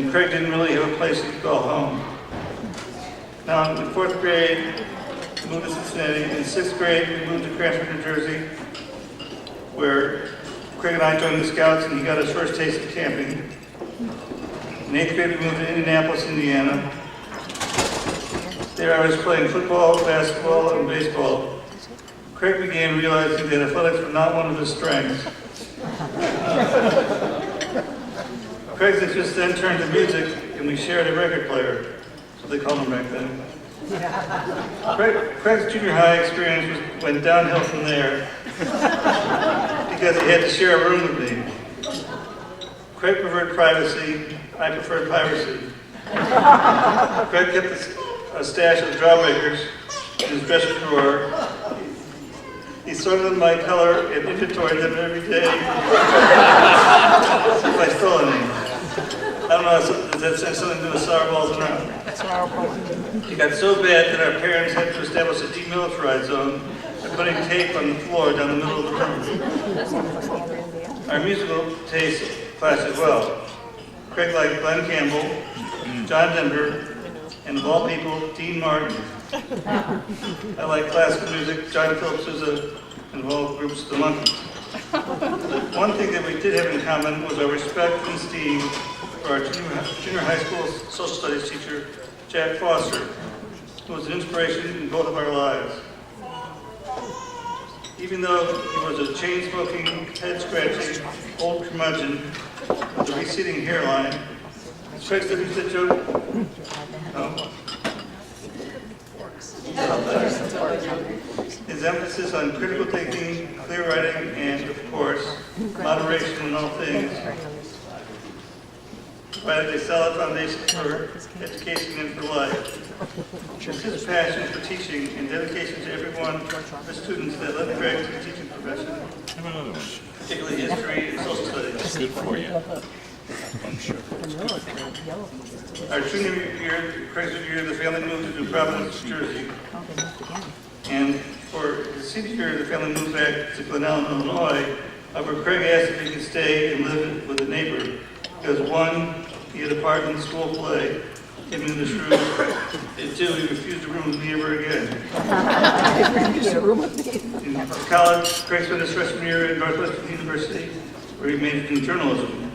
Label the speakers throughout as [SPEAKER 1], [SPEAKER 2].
[SPEAKER 1] when Craig didn't really have a place to call home. Now, in the 4th grade, we moved to Cincinnati. In 6th grade, we moved to Cranford, New Jersey, where Craig and I joined the Scouts and he got his first taste of camping. In 8th grade, we moved to Indianapolis, Indiana. There I was playing football, basketball, and baseball. Craig began realizing that athletics were not one of his strengths. Craig's interest then turned to music, and we shared a record player. That's what they called him back then. Craig's junior high experience went downhill from there because he had to share a room with me. Craig preferred privacy, I preferred piracy. Craig kept a stash of drawbreakers in his dresser drawer. He sorted them by color and inventoried them every day. See if I stole any. I don't know, does that have something to do with sour balls or not? It got so bad that our parents had to establish a demilitarized zone by putting tape on the floor down the middle of the room. Our musical taste clashed as well. Craig liked Glen Campbell, John Denver, and of all people, Dean Martin. I like classical music, John Philip Sousa, and of all groups, the Monkees. One thing that we did have in common was our respect and esteem for our junior high school social studies teacher, Jack Foster, who was an inspiration in both of our lives. Even though he was a chain-smoking, head-scratching, old curmudgeon with a receding hairline, Craig said he said joke. No. His emphasis on critical thinking, clear writing, and, of course, moderation in all things provided a solid foundation for education and for life. Just his passion for teaching and dedication to every one of the students that led Craig to the teaching profession, particularly history and social studies.
[SPEAKER 2] Good for you.
[SPEAKER 1] Our junior year, Craig's junior year, the family moved to New Providence, New Jersey. And for his senior year, the family moved back to Glen Ellen, Illinois. However, Craig asked if he could stay and live with a neighbor because, one, he had a part in the school play, him in the shrew, and two, he refused to room with me ever again. In college, Craig spent his freshman year at Northwestern University, where he majored in journalism.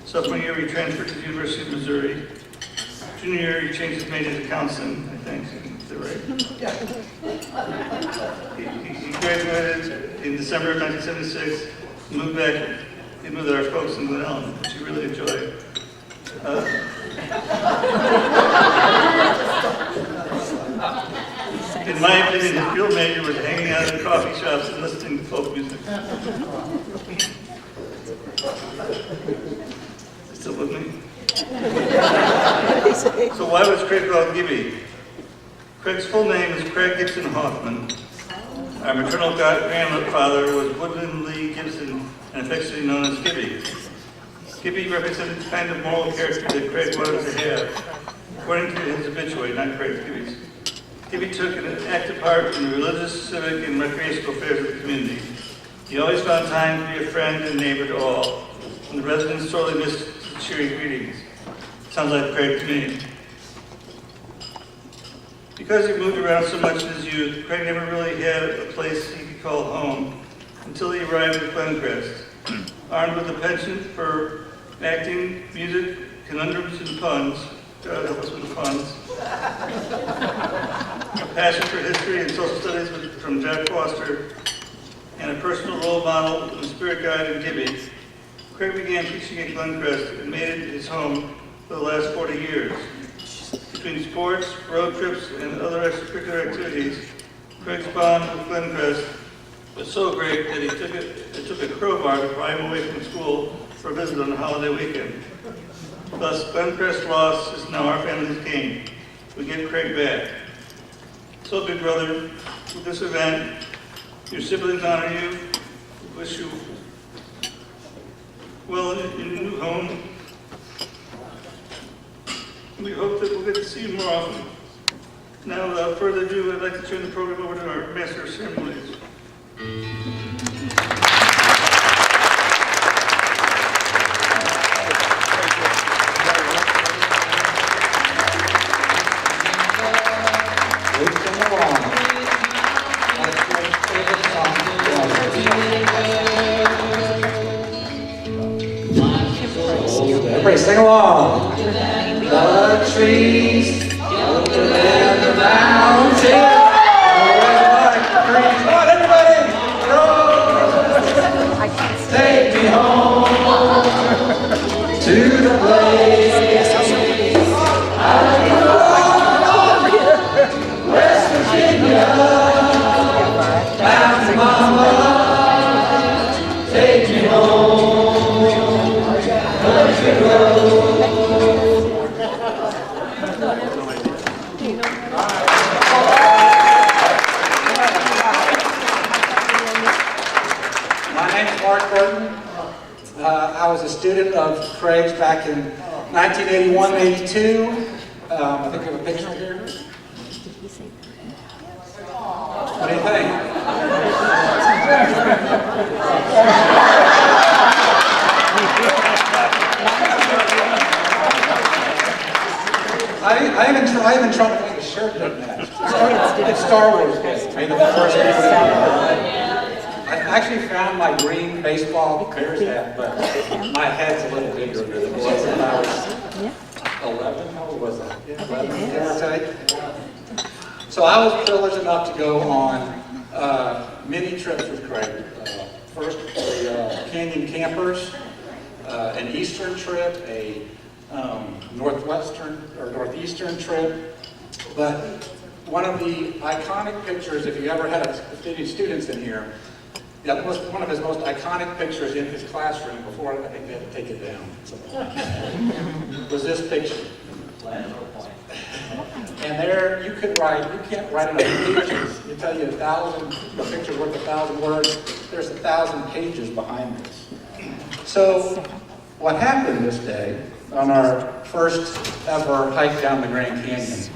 [SPEAKER 1] Sophomore year, he transferred to the University of Missouri. Junior year, he changed his major to counseling, I think. Is that right? He graduated in December of 1976, moved back, he moved with our folks in Glen Ellen, which he really enjoyed. In my opinion, his real major was hanging out in coffee shops and listening to folk music. Still with me? So why was Craig called Gibby? Craig's full name is Craig Gibson Hofmann. Our maternal grandfather was Woodland Lee Gibson, and affectionately known as Gibby. Gibby represented the kind of moral character that Craig wanted to have, according to his obituary, not Craig's Gibby's. Gibby took an active part in the religious, civic, and recreational affairs of the community. He always found time to be a friend and neighbor to all, and the residents sorely missed his cheery greetings. Sounds like Craig to me. Because he moved around so much in his youth, Craig never really had a place he could call home until he arrived at Glen Crest. Armed with a penchant for acting, music, conundrums, and puns, God help us with the puns, a passion for history and social studies from Jack Foster, and a personal role model and spirit guide in Gibby, Craig began teaching at Glen Crest and made it his home for the last 40 years. Between sports, road trips, and other extracurricular activities, Craig's bond with Glen Crest was so great that he took a crowbar to pry him away from school for a visit on a holiday weekend. Thus, Glen Crest loss is now our family's gain. We get Craig back. So, big brother, with this event, your siblings honor you. We wish you well in your new home. We hope that we'll get to see you more often. Now, without further ado, I'd like to turn the program over to our Master of Ceremonies.
[SPEAKER 2] come on. The trees older than the mountains. Come on, everybody! Take me home to the place I belong. West Virginia, Mountain Mama, take me home. Country road. I was a student of Craig's back in 1981-82. I think we have a picture here. What do you think? I even tried to make a shirt that matched. It's Star Wars Day. Maybe the first day. I actually found my green baseball Bears hat, but my head's a little bigger than it was when I was 11. How old was I? 11, give or take. So I was privileged enough to go on many trips with Craig. First, the Canyon Campers, an Eastern trip, a Northeastern trip. But one of the iconic pictures, if you ever had any students in here, one of his most iconic pictures in his classroom, before I think they had to take it down, was this picture. And there you can't write enough pages. You tell you the picture's worth 1,000 words, there's 1,000 pages behind this. So what happened this day, on our first ever hike down the Grand Canyon,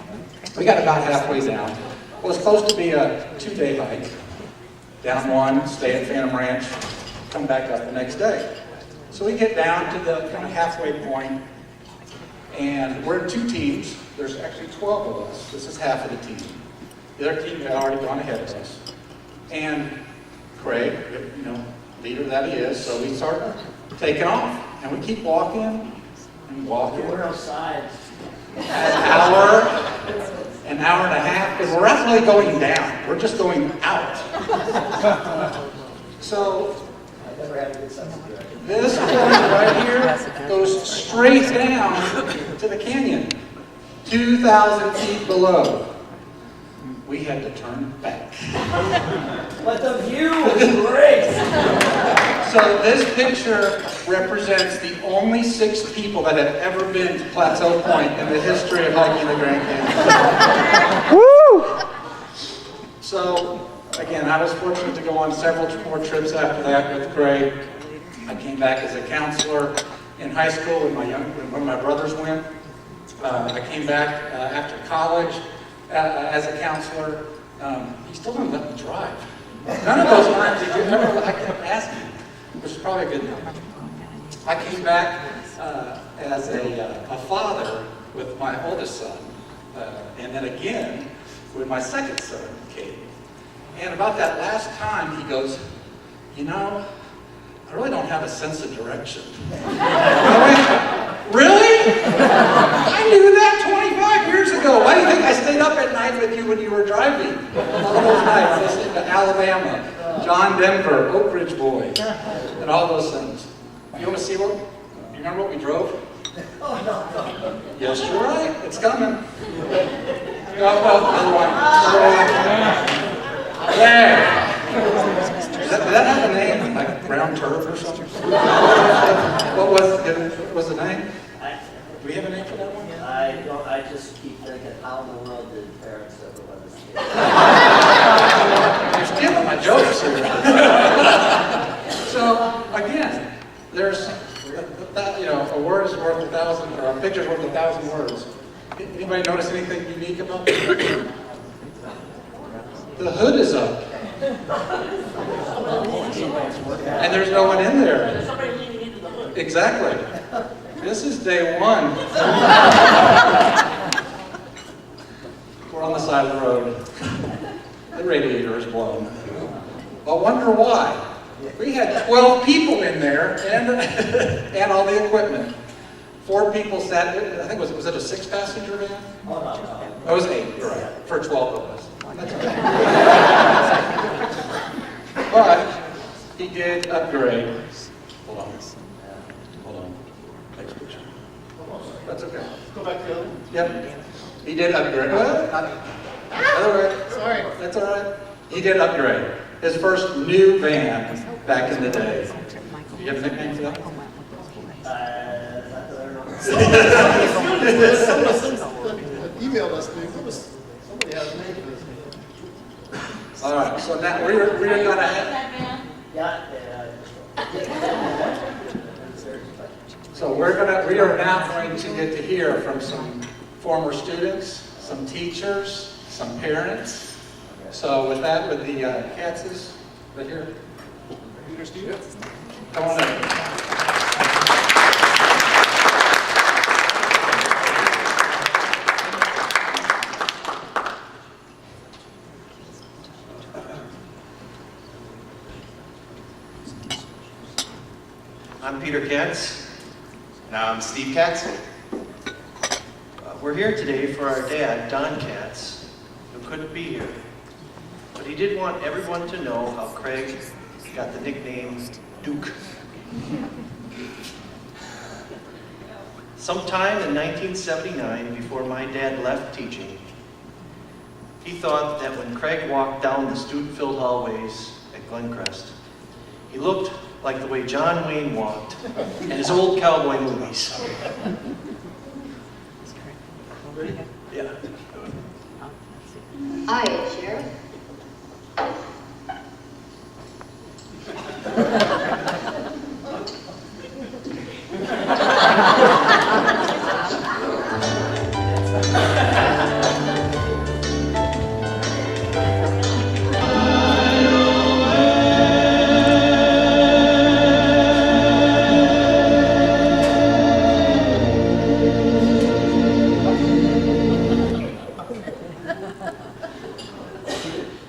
[SPEAKER 2] we got about halfway down. It was supposed to be a 2-day hike. Down one, stay at Phantom Ranch, come back up the next day. So we get down to the kind of halfway point, and we're in 2 teams. There's actually 12 of us. This is half of the team. The other team had already gone ahead of us. And Craig, leader that he is, so we start taking off. And we keep walking and walking.
[SPEAKER 3] There were no sides.
[SPEAKER 2] An hour and a half, and we're not really going down. We're just going out. So this point right here goes straight down to the canyon, 2,000 feet below. We had to turn back.
[SPEAKER 3] But the view was great.
[SPEAKER 2] So this picture represents the only 6 people that have ever been to Plateau Point in the history of hiking the Grand Canyon. Woo! So again, I was fortunate to go on several more trips after that with Craig. I came back as a counselor in high school when one of my brothers went. I came back after college as a counselor. He still didn't let me drive. None of those times did you ever, I kept asking, which is probably a good thing. I came back as a father with my oldest son, and then again when my second son came. And about that last time, he goes, I really don't have a sense of direction. I went, really? I knew that 25 years ago. Why do you think I stayed up at night with you when you were driving? All those nights, listening to Alabama, John Denver, Oak Ridge Boys, and all those things. You want to see you remember what we drove? Yes, you're right. It's coming. Another one. There. Did that have a name? Like brown turf or something? What was the name? Do we have a name for that one?
[SPEAKER 3] I don't. I just keep thinking, how in the world did parents ever let us do
[SPEAKER 2] You're stealing my jokes here. So again, there's a word is worth 1,000, or a picture's worth 1,000 words. Anybody notice anything unique about the picture? The hood is up. And there's no one in there.
[SPEAKER 3] There's somebody leaning into the hood.
[SPEAKER 2] Exactly. This is day one. We're on the side of the road. The radiator is blown. I wonder why. We had 12 people in there and all the equipment. 4 people sat, I think was it a 6-passenger van?
[SPEAKER 3] Oh, no.
[SPEAKER 2] Oh, it was 8, you're right, for 12 of us. That's okay. But he did upgrade. Hold on. Hold on. Next picture. That's okay.
[SPEAKER 4] Go back to the other.
[SPEAKER 2] Yep. He did upgrade. Well, that's all right.
[SPEAKER 4] Sorry.
[SPEAKER 2] That's all right. He did upgrade. His first new van back in the day. Do you have a nickname for that?
[SPEAKER 3] Not that I remember.
[SPEAKER 4] Emailed us, dude. Somebody has a name for this.
[SPEAKER 2] All right. So now we're gonna have.
[SPEAKER 3] Yeah.
[SPEAKER 2] So we are now going to get to hear from some former students, some teachers, some parents. So with that, with the Katzes, right here.
[SPEAKER 4] Peter Steve?
[SPEAKER 2] Come on in.
[SPEAKER 5] I'm Peter Katz. And I'm Steve Katz. We're here today for our dad, Don Katz, who couldn't be here. But he did want everyone to know how Craig got the nickname Duke. Sometime in 1979, before my dad left teaching, he thought that when Craig walked down the student-filled hallways at Glen Crest, he looked like the way John Wayne walked in his old cowboy movies. Yeah.
[SPEAKER 6] Hi, Sheriff.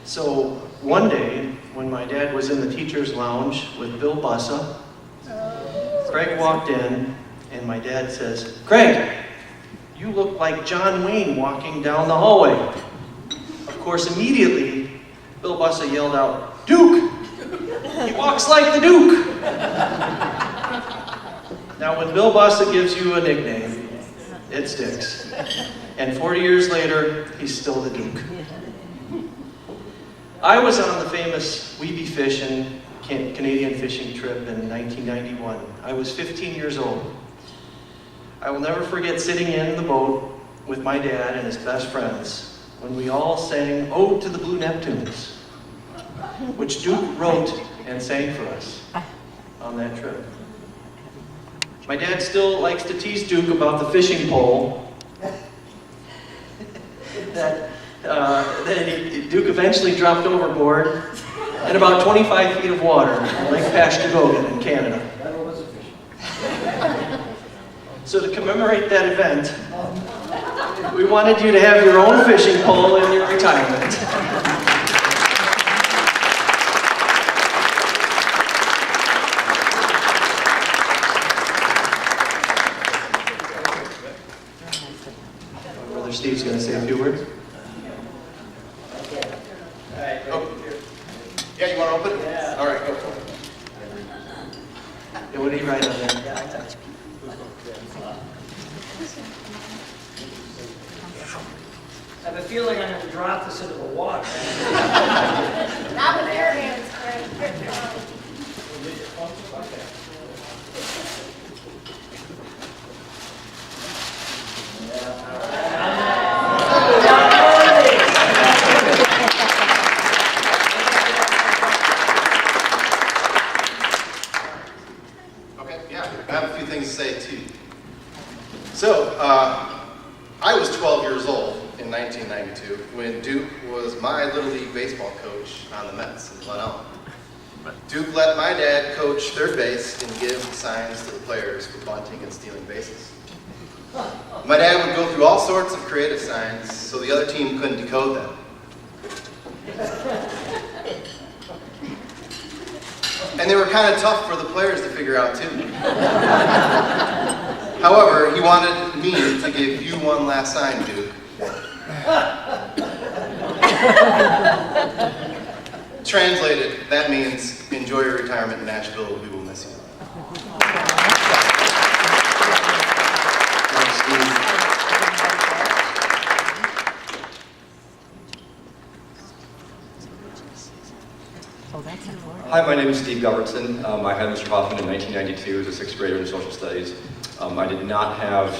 [SPEAKER 5] So one day, when my dad was in the teacher's lounge with Bill Bussa, Craig walked in, and my dad says, "Craig, you look like John Wayne walking down the hallway." Of course, immediately, Bill Bussa yelled out, "Duke! He walks like the Duke!" Now, when Bill Bussa gives you a nickname, it sticks. And 40 years later, he's still the Duke. I was on the famous Weeby Fishing Canadian fishing trip in 1991. I was 15 years old. I will never forget sitting in the boat with my dad and his best friends when we all sang "Ode to the Blue Neptunes," which Duke wrote and sang for us on that trip. My dad still likes to tease Duke about the fishing pole that Duke eventually dropped overboard in about 25 feet of water in Lake Pashkokogon in Canada.
[SPEAKER 3] Never was a fisherman.
[SPEAKER 5] So to commemorate that event, we wanted you to have your own fishing pole in your retirement. Brother Steve's going to say a few words.
[SPEAKER 4] Yeah, you want to open it?
[SPEAKER 3] Yeah.
[SPEAKER 4] All right, go for it.
[SPEAKER 5] Yeah, what did he write on there?
[SPEAKER 3] I have a feeling I'm going to drop this into the water.
[SPEAKER 6] Not with your hands, Craig.
[SPEAKER 4] Okay, yeah, I have a few things to say too. So, I was 12 years old in 1992 when Duke was my Little League baseball coach on the Mets in Glen Ellyn. Duke let my dad coach third base and give signs to the players for bunting and stealing bases. My dad would go through all sorts of creative signs so the other team couldn't decode them. And they were kind of tough for the players to figure out too. However, he wanted me to give you one last sign, Duke. Translated, that means enjoy your retirement in Nashville. We will miss you. Thanks, Steve.
[SPEAKER 7] Hi, my name is Steve Govertson. I had Mr. Hofmann in 1992 as a sixth grader in social studies. I did not have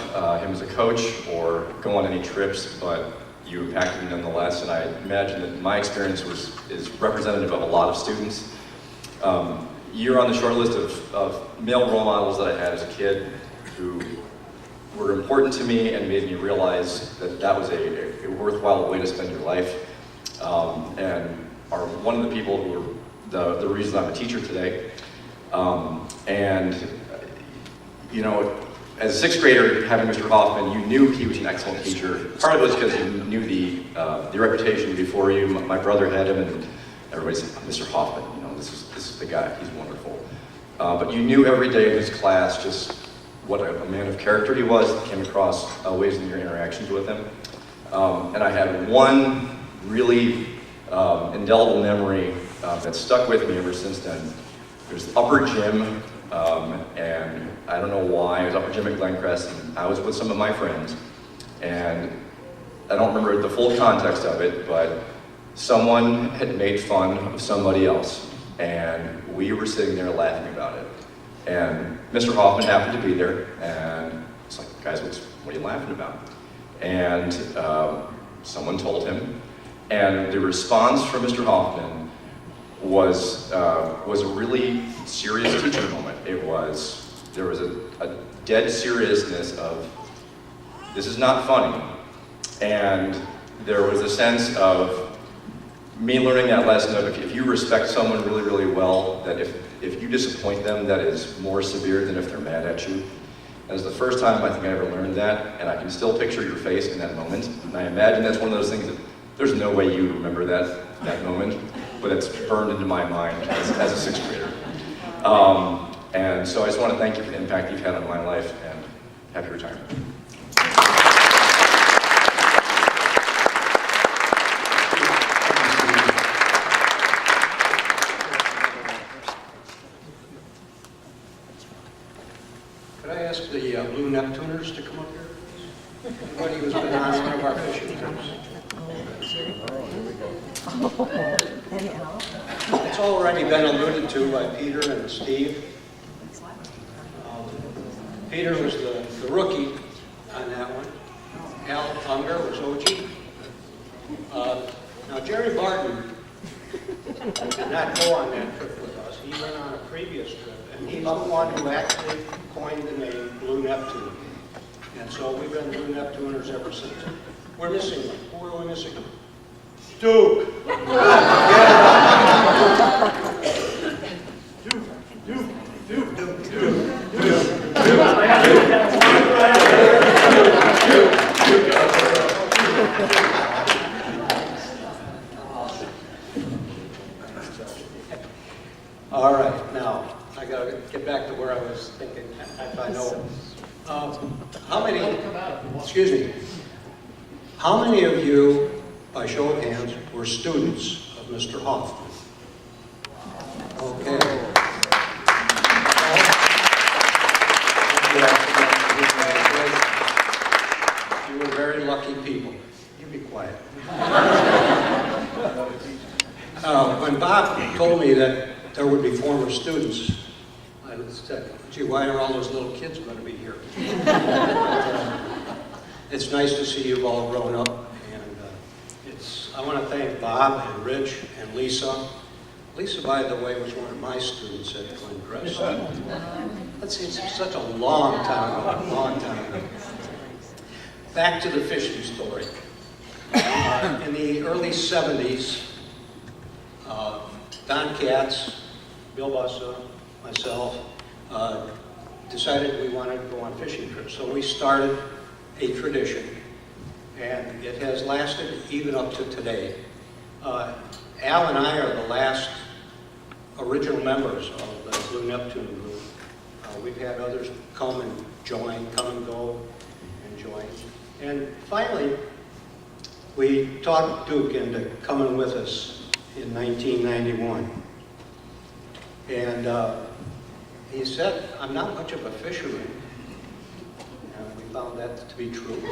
[SPEAKER 7] him as a coach or go on any trips, but you impacted me nonetheless, and I imagine that my experience is representative of a lot of students. You're on the short list of male role models that I had as a kid who were important to me and made me realize that that was a worthwhile way to spend your life, and are one of the people who are the reason I'm a teacher today. And you know, as a sixth grader, having Mr. Hofmann, you knew he was an excellent teacher. Part of it was because you knew the reputation before you. My brother had him, and everybody said, Mr. Hofmann, you know, this is the guy, he's wonderful. But you knew every day in his class just what a man of character he was, that came across always in your interactions with him. And I had one really indelible memory that stuck with me ever since then. It was upper gym, and I don't know why. It was upper gym at Glen Crest, and I was with some of my friends, and I don't remember the full context of it, but someone had made fun of somebody else, and we were sitting there laughing about it. And Mr. Hofmann happened to be there, and it's like, guys, what are you laughing about? And someone told him, and the response from Mr. Hofmann was a really serious teacher moment. There was a dead seriousness of, this is not funny. And there was a sense of me learning that lesson of if you respect someone really, really well, that if you disappoint them, that is more severe than if they're mad at you. That was the first time I think I ever learned that, and I can still picture your face in that moment. And I imagine that's one of those things that there's no way you remember that moment, but it's burned into my mind as a sixth grader. And so I just want to thank you for the impact you've had on my life, and happy retirement.
[SPEAKER 2] Could I ask the Blue Neptuners to come up here? Anybody who's been on one of our fishing trips? It's already been alluded to by Peter and Steve. Peter was the rookie on that one. Al Unger was OG. Now Jerry Barton did not go on that trip with us. He went on a previous trip, and he's the one who actually coined the name Blue Neptune. And so we've been Blue Neptuners ever since. We're missing one. Who are we missing? Duke. All right, now I got to get back to where I was thinking. If I know, how many? Excuse me. How many of you, by show of hands, were students of Mr. Hofmann? Okay. You were very lucky people. You be quiet. When Bob told me that there would be former students, I said, gee, why are all those little kids going to be here? It's nice to see you've all grown up, and I want to thank Bob and Rich and Lisa. Lisa, by the way, was one of my students at Glen Crest. Let's see, it's such a long time ago. Back to the fishing story. In the early 70s, Don Katz, Bill Bussa, myself, decided we wanted to go on fishing trips. So we started a tradition, and it has lasted even up to today. Al and I are the last original members of the Blue Neptune group. We've had others come and
[SPEAKER 8] join, come and go, and join. And finally, we talked Duke into coming with us in 1991. And he said, I'm not much of a fisherman. And we found that to be true.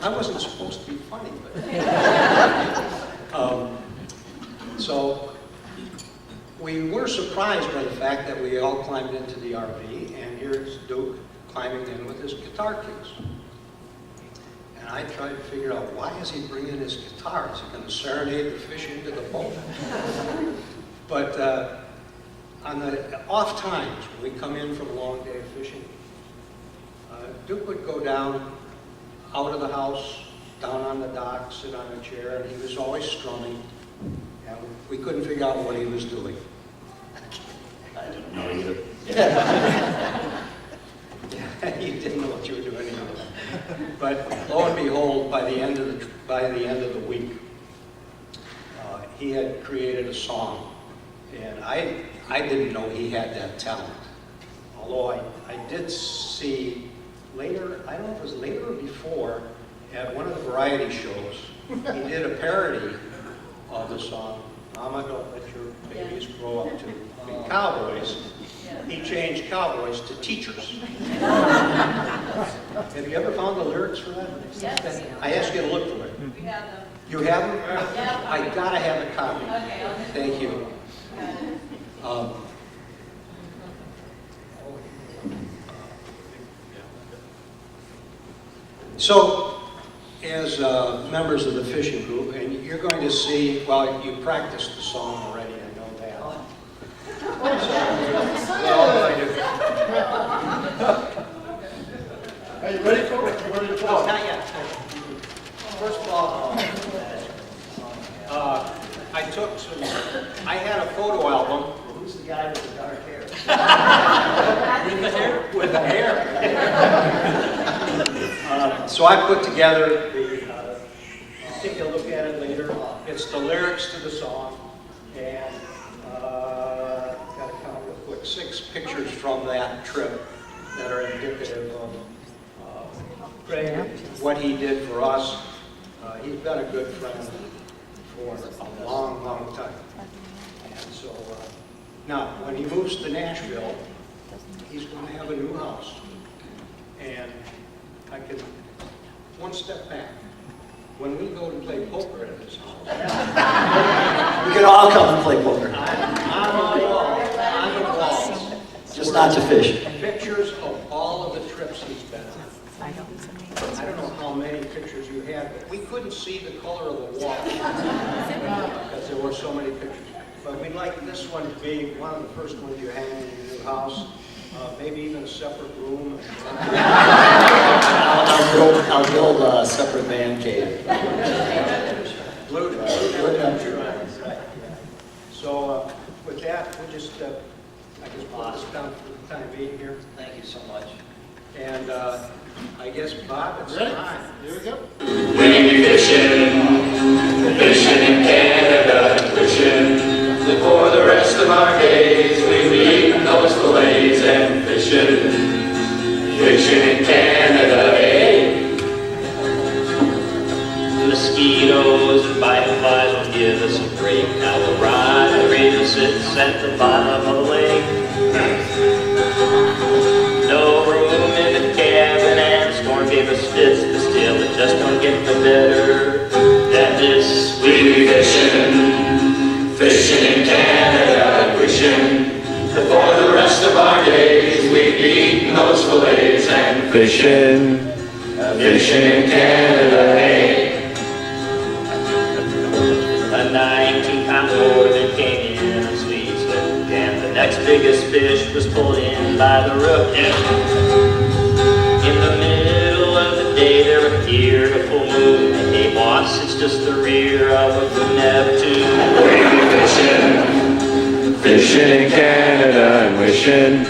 [SPEAKER 8] I wasn't supposed to be funny, but... so we were surprised by the fact that we all climbed into the RV, and here's Duke climbing in with his guitar case. And I tried to figure out, why is he bringing his guitar? Is he going to serenade the fish into the boat? But on the off times, when we come in from a long day of fishing, Duke would go down out of the house, down on the dock, sit on a chair, and he was always strumming. And we couldn't figure out what he was doing.
[SPEAKER 7] I don't know either.
[SPEAKER 8] You didn't know what you were doing either. But lo and behold, by the end of the week, he had created a song, and I didn't know he had that talent. Although I did see later, I don't know if it was later or before, at one of the variety shows, he did a parody of the song, Mama, Don't Let Your Babies Grow Up to Be Cowboys. He changed cowboys to teachers. Have you ever found the lyrics for that?
[SPEAKER 6] Yes.
[SPEAKER 8] I asked you to look for it.
[SPEAKER 6] We have them.
[SPEAKER 8] You have them?
[SPEAKER 6] Yeah.
[SPEAKER 8] I gotta have a copy.
[SPEAKER 6] Okay, I'll just...
[SPEAKER 8] Thank you. So, as members of the fishing group, and you're going to see, well, you practiced the song already, I know that.
[SPEAKER 1] Are you ready for it? You ready to
[SPEAKER 8] No,
[SPEAKER 1] go?
[SPEAKER 8] not yet. First of all, I took some, I had a photo album.
[SPEAKER 3] Who's the guy with the dark hair?
[SPEAKER 8] With the hair? With the hair. So I put together the, take a look at it later. It's the lyrics to the song, and got to count real quick, 6 pictures from that trip that are indicative of Greg, what he did for us. He's been a good friend for a long, long time. And so now, when he moves to Nashville, he's going to have a new house. And I can, one step back, when we go to play poker at his house,
[SPEAKER 3] We can all come and play poker,
[SPEAKER 8] on the wall,
[SPEAKER 3] just not to fish.
[SPEAKER 8] pictures of all of the trips he's been on. I don't know how many pictures you had, but we couldn't see the color of the wall because there were so many pictures. But we'd like this one to be one of the first ones you hang in your new house, maybe even a separate room.
[SPEAKER 3] I'll build a separate man cave.
[SPEAKER 8] So with that, we'll just, I guess put this down for the time being here.
[SPEAKER 3] Thank you so much.
[SPEAKER 8] And I guess Bob, it's time.
[SPEAKER 1] Here we go.
[SPEAKER 9] We be fishing in Canada, fishing. For the rest of our days, we be eating those fillets and fishing in Canada, eh?
[SPEAKER 10] Mosquitoes and butterflies will give us a break. Now we'll ride the river sits at the bottom of the lake. No room in the cabin and the storm gave us fits, but still it just don't get no better than this.
[SPEAKER 9] We be fishing in Canada, wishing that for the rest of our days we'd be eating those fillets and fishing in Canada, eh?
[SPEAKER 10] A 19-pound northern came in on Sweet's Hook, and the next biggest fish was pulled in by the rook. In the middle of the day there appeared a full moon, and hey boss, it's just the rear of a Neptune.
[SPEAKER 9] We be fishing in Canada and wishing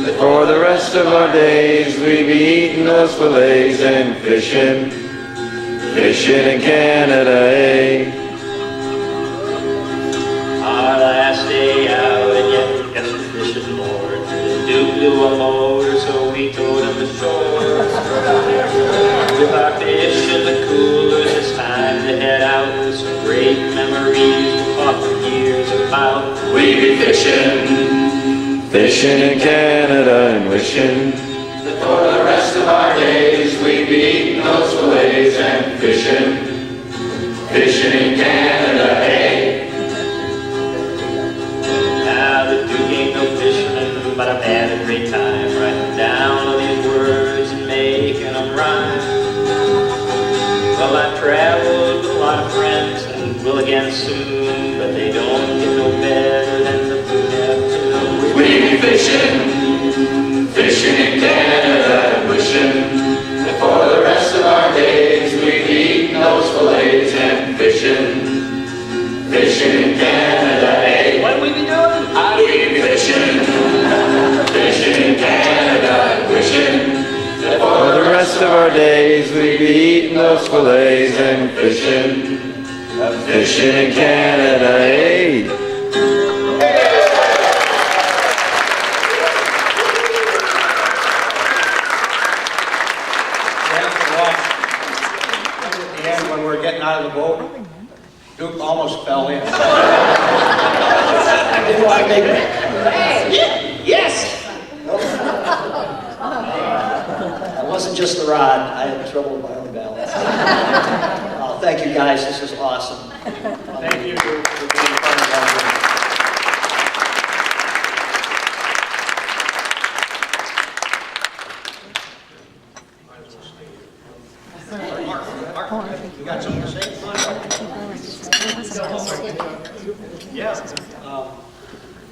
[SPEAKER 9] that for the rest of our days we'd be eating those fillets and fishing in Canada, eh?
[SPEAKER 10] Our last day out, and yet we kept fishing more. Duke blew a motor, so we towed him ashore. With our fish in the coolers, it's time to head out. Some great memories we'll talk for years about.
[SPEAKER 9] We be fishing, fishing in Canada and wishing that for the rest of our days we'd be eating those fillets and fishing, fishing in Canada, hey.
[SPEAKER 10] Now the Duke ain't no fisherman, but I've had a great time writing down all these words and making them rhyme. Well, I've traveled with a lot of friends and will again soon, but they don't get no better than the Blue Neptune.
[SPEAKER 9] We be fishing, fishing in Canada and wishing that for the rest of our days we'd be eating those fillets and fishing, fishing in Canada, hey.
[SPEAKER 10] What we be doing?
[SPEAKER 9] We be fishing, fishing in Canada and wishing that for the rest of our days we'd be eating those fillets and fishing, fishing in Canada, hey.
[SPEAKER 8] At the end, when we're getting out of the boat, Duke almost fell in. I didn't want to make it. Yes! It wasn't just the rod. I had trouble with my own balance. Oh, thank you guys. This is awesome.
[SPEAKER 2] Thank you for being part of that.
[SPEAKER 8] You got something to say? Yeah.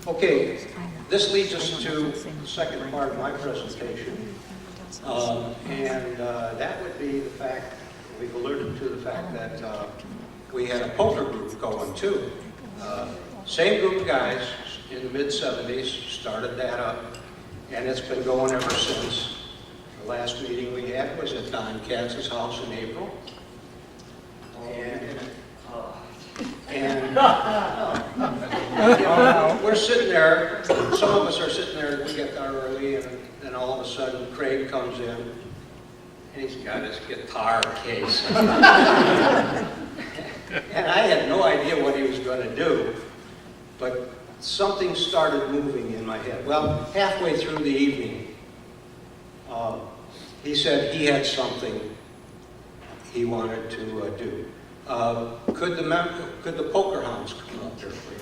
[SPEAKER 8] Okay, this leads us to the second part of my presentation. That would be the fact, we've alluded to the fact that we had a poker group going too. Same group of guys in the mid-70s started that up, and it's been going ever since. The last meeting we had was at Don Katz's house in April. We're sitting there, some of us are sitting there, we get there early, and then all of a sudden Craig comes in, and he's got his guitar case. And I had no idea what he was going to do, but something started moving in my head. Well, halfway through the evening, he said he had something he wanted to do. Could the poker hounds come up there, please?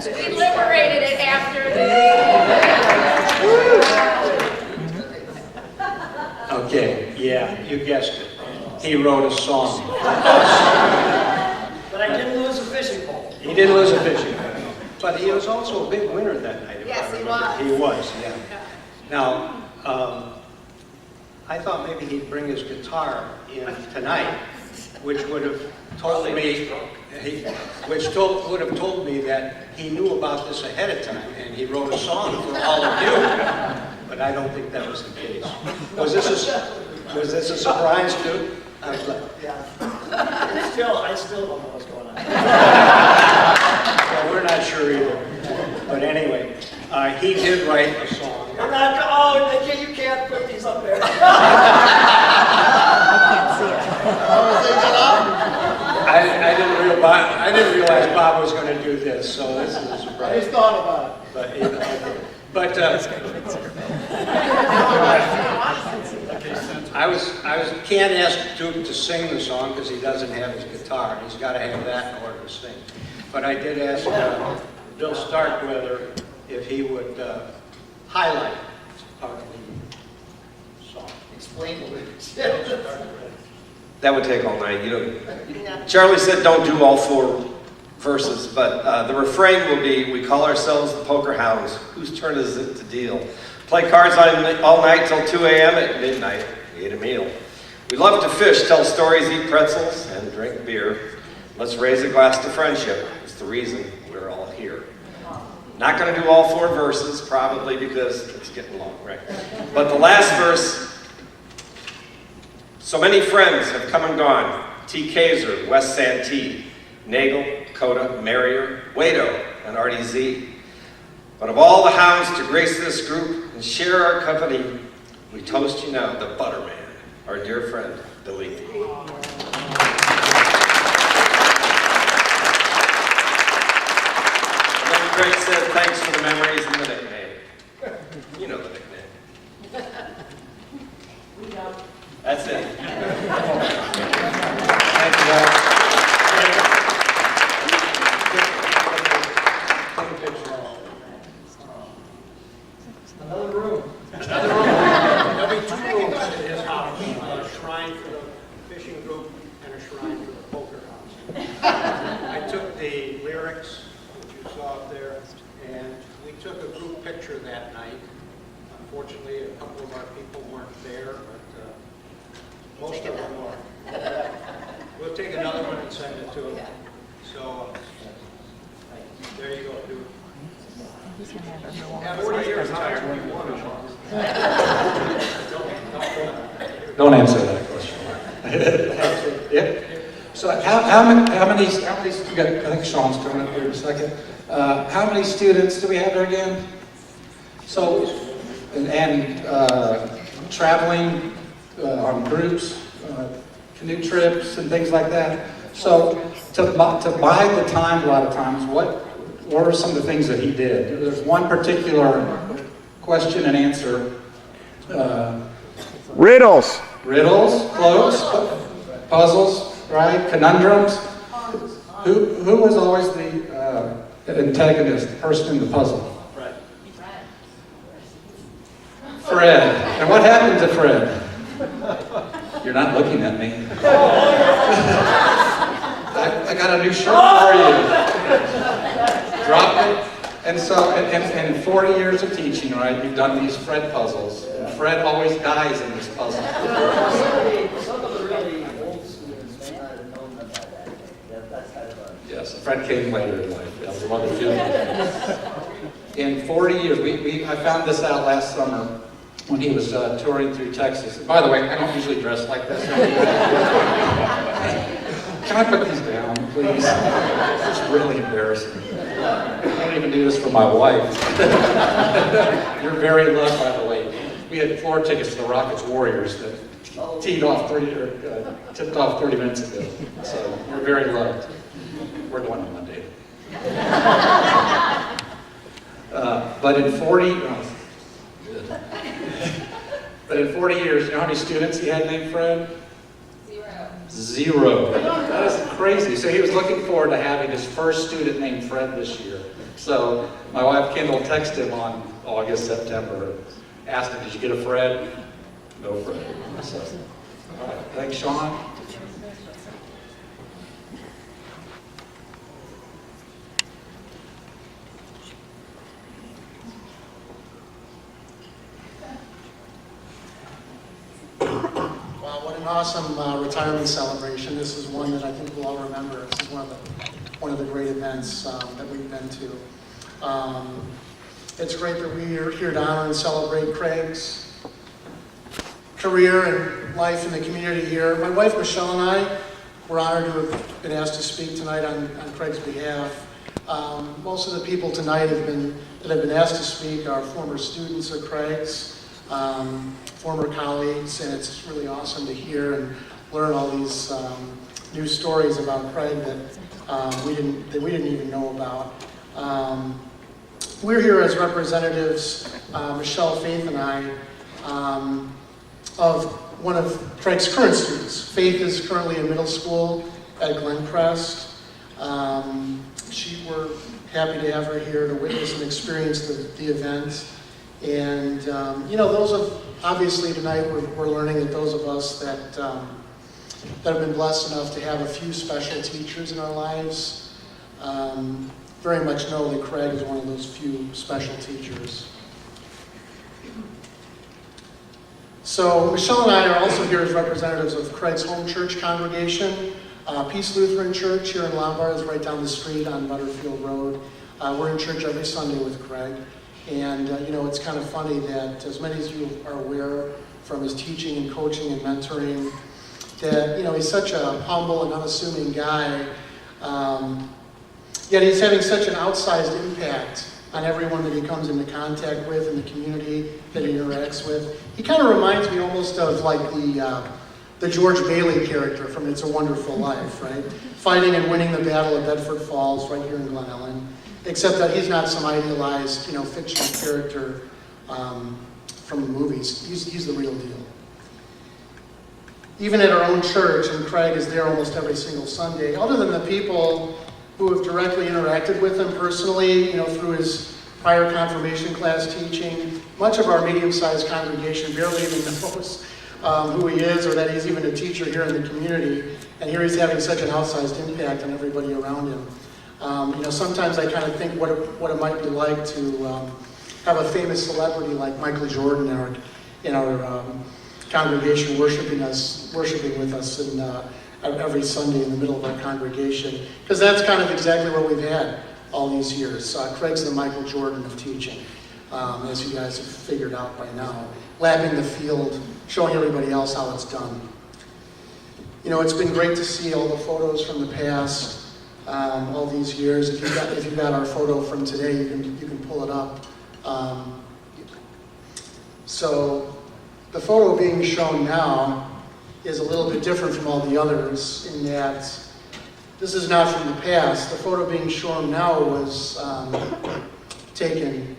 [SPEAKER 6] We liberated it after the...
[SPEAKER 8] Okay, yeah, you guessed it. He wrote a song.
[SPEAKER 3] But I didn't lose a fishing pole.
[SPEAKER 8] He didn't lose a fishing pole. But he was also a big winner that night.
[SPEAKER 6] Yes, he
[SPEAKER 8] was.
[SPEAKER 6] was.
[SPEAKER 8] He was, yeah. Now, I thought maybe he'd bring his guitar in tonight, which would have told me, would have told me that he knew about this ahead of time, and he wrote a song for all of you. But I don't think that was the case. Was this a surprise, too?
[SPEAKER 3] Yeah. I still don't know what's going on.
[SPEAKER 8] Well, we're not sure either. But anyway, he did write a song.
[SPEAKER 3] You're not, you can't put these up there.
[SPEAKER 8] I didn't realize Bob was going to do this, so this is a surprise.
[SPEAKER 3] I just thought about it.
[SPEAKER 8] I can't ask Duke to sing the song because he doesn't have his guitar. He's got to have that in order to sing. But I did ask Bill Starkweather if he would highlight part of the song.
[SPEAKER 3] Explain the lyrics.
[SPEAKER 11] That would take all night. Charlie said don't do all 4 verses, but the refrain will be, we call ourselves the Poker Hounds. Whose turn is it to deal? Play cards all night till 2 a.m. At midnight, we ate a meal. We love to fish, tell stories, eat pretzels, and drink beer. Let's raise a glass to friendship. It's the reason we're all here. Not going to do all 4 verses, probably because it's getting long, right? But the last verse, so many friends have come and gone. T. Kaiser, Wes Santee, Nagel, Coda, Marrier, Wado, and Artie Z. But of all the hounds to grace this group and share our company, we toast you now, the Butterman, our dear friend, Delete. Like Craig said, thanks for the memories and the nickname. You know the nickname. That's it.
[SPEAKER 2] Thank you, guys.
[SPEAKER 8] Another room. There'll be 2 rooms in his house, a shrine for the fishing group and a shrine for the poker house. I took the lyrics, which you saw up there, and we took a group picture that night. Unfortunately, a couple of our people weren't there, but most of them were. We'll take another one and send it to them. So, there you go, dude. Yeah, 40 years, how much we won.
[SPEAKER 2] Don't answer that question. Yep. So how many, we got, I think Sean's coming up here in a second. How many students do we have there again? So, and traveling on groups, canoe trips and things like that. So to buy the time a lot of times, what were some of the things that he did? There's one particular question and answer.
[SPEAKER 12] Riddles.
[SPEAKER 2] Riddles, close, puzzles, right? Conundrums. Who was always the antagonist, the person in the puzzle? Fred. And what happened to Fred? You're not looking at me. I got a new shirt for you. Drop it. And so, in 40 years of teaching, right, you've done these Fred puzzles. And Fred always dies in this puzzle.
[SPEAKER 3] Some of the really old students may not have known them by that. That's kind of a...
[SPEAKER 2] Yes, Fred came later in life. That was a mother feeling. In 40 years, I found this out last summer when he was touring through Texas. And by the way, I don't usually dress like this. Can I put these down, please? It's really embarrassing. I don't even do this for my wife. You're very loved, by the way. We had floor tickets to the Rockets Warriors that tipped off 30 minutes ago. So you're very loved. We're going on Monday. But in 40 years, you know how many students he had named Fred? Zero. That is crazy. So he was looking forward to having his first student named Fred this year. So my wife Kendall texted him on August, September, asked him, did you get a Fred? No Fred. So, all right. Thanks, Sean.
[SPEAKER 13] Wow, what an awesome retirement celebration. This is one that I think we'll all remember. This is one of the great events that we've been to. It's great that we are here to honor and celebrate Craig's career and life in the community here. My wife Michelle and I were honored to have been asked to speak tonight on Craig's behalf. Most of the people tonight that have been asked to speak are former students of Craig's. Former colleagues, and it's really awesome to hear and learn all these new stories about Craig that we didn't even know about. We're here as representatives, Michelle, Faith, and I, of one of Craig's current students. Faith is currently in middle school at Glen Crest. We're happy to have her here to witness and experience the event. And, obviously tonight we're learning that those of us that have been blessed enough to have a few special teachers in our lives very much know that Craig is one of those few special teachers. So Michelle and I are also here as representatives of Craig's home church congregation, Peace Lutheran Church here in Lombard, is right down the street on Butterfield Road. We're in church every Sunday with Craig. And, it's kind of funny that as many as you are aware from his teaching and coaching and mentoring, that, he's such a humble and unassuming guy, yet he's having such an outsized impact on everyone that he comes into contact with in the community that he interacts with. He kind of reminds me almost of like the George Bailey character from It's a Wonderful Life, right? Fighting and winning the Battle of Bedford Falls right here in Glen Ellen, except that he's not some idealized, fictional character from the movies. He's the real deal. Even at our own church, and Craig is there almost every single Sunday, other than the people who have directly interacted with him personally, through his prior confirmation class teaching, much of our medium-sized congregation barely even knows who he is or that he's even a teacher here in the community. And here he's having such an outsized impact on everybody around him. Sometimes I kind of think what it might be like to have a famous celebrity like Michael Jordan in our congregation worshiping with us every Sunday in the middle of our congregation, because that's kind of exactly what we've had all these years. Craig's the Michael Jordan of teaching, as you guys have figured out by now, lapping the field, showing everybody else how it's done. It's been great to see all the photos from the past, all these years. If you've got our photo from today, you can pull it up. So the photo being shown now is a little bit different from all the others in that this is not from the past. The photo being shown now was taken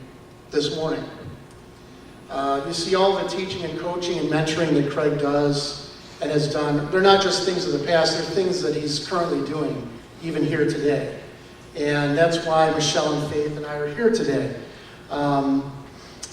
[SPEAKER 13] this morning. You see all the teaching and coaching and mentoring that Craig does and has done. They're not just things of the past, they're things that he's currently doing, even here today. And that's why Michelle and Faith and I are here today.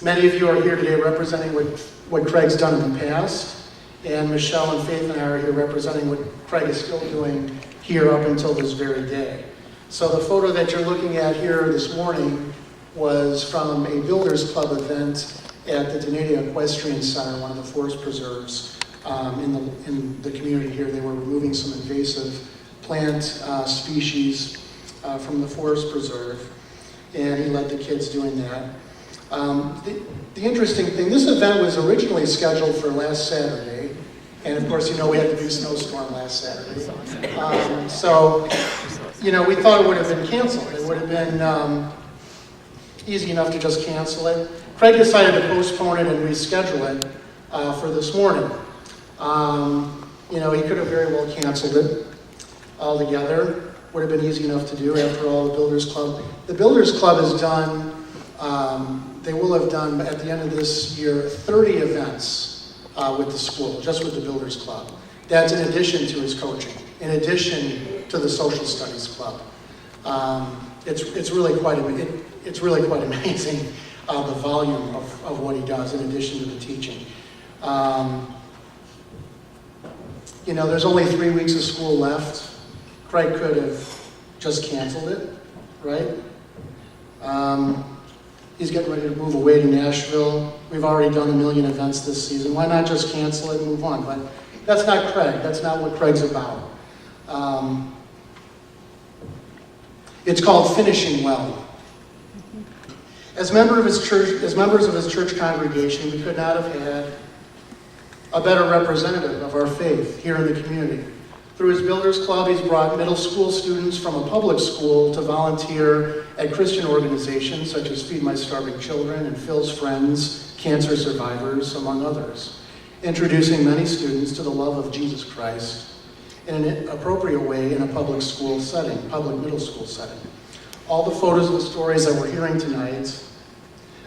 [SPEAKER 13] Many of you are here today representing what Craig's done in the past, and Michelle and Faith and I are here representing what Craig is still doing here up until this very day. So the photo that you're looking at here this morning was from a Builders Club event at the Donadia Equestrian Center, one of the forest preserves in the community here. They were removing some invasive plant species from the forest preserve, and he led the kids doing that. The interesting thing, this event was originally scheduled for last Saturday, and of course, we had the big snowstorm last Saturday. So, we thought it would have been canceled. It would have been easy enough to just cancel it. Craig decided to postpone it and reschedule it for this morning. He could have very well canceled it altogether. Would have been easy enough to do after all, the Builders Club. The Builders Club has done, they will have done at the end of this year 30 events with the school, just with the Builders Club. That's in addition to his coaching, in addition to the Social Studies Club. It's really quite amazing the volume of what he does in addition to the teaching. There's only 3 weeks of school left. Craig could have just canceled it, right? He's getting ready to move away to Nashville. We've already done 1 million events this season. Why not just cancel it and move on? But that's not Craig. That's not what Craig's about. It's called finishing well. As members of his church congregation, we could not have had a better representative of our faith here in the community. Through his Builders Club, he's brought middle school students from a public school to volunteer at Christian organizations such as Feed My Starving Children and Phil's Friends, Cancer Survivors, among others, introducing many students to the love of Jesus Christ in an appropriate way in a public school setting, public middle school setting. All the photos and stories that we're hearing tonight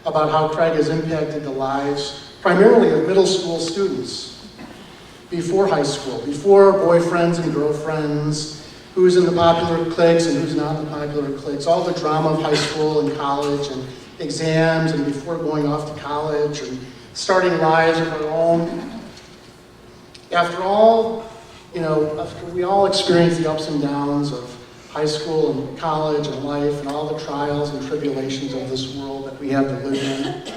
[SPEAKER 13] about how Craig has impacted the lives primarily of middle school students before high school, before boyfriends and girlfriends, who's in the popular cliques and who's not in the popular cliques, all the drama of high school and college and exams and before going off to college and starting lives of our own. After all, after we all experience the ups and downs of high school and college and life and all the trials and tribulations of this world that we have to live in,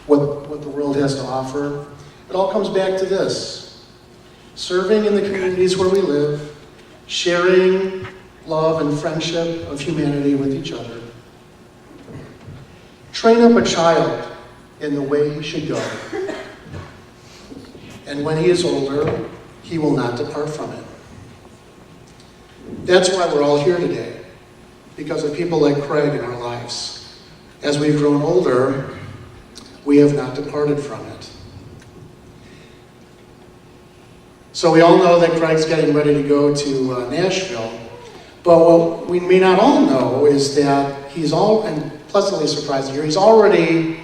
[SPEAKER 13] what the world has to offer, it all comes back to this. Serving in the communities where we live, sharing love and friendship of humanity with each other. Train up a child in the way he should go. And when he is older, He will not depart from it. That's why we're all here today, because of people like Craig in our lives. As we've grown older, we have not departed from it. So we all know that Craig's getting ready to go to Nashville, but what we may not all know is that he's and pleasantly surprised here, he's already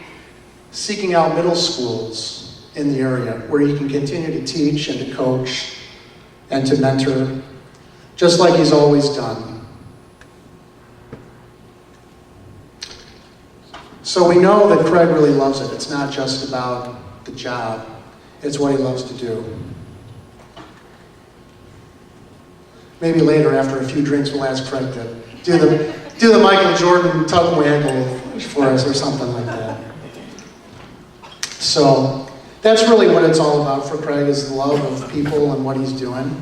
[SPEAKER 13] seeking out middle schools in the area where he can continue to teach and to coach and to mentor, just like he's always done. So we know that Craig really loves it. It's not just about the job, it's what he loves to do. Maybe later, after a few drinks, we'll ask Craig to do the Michael Jordan tug waggle for us or something like that. So that's really what it's all about for Craig, is the love of people and what he's doing.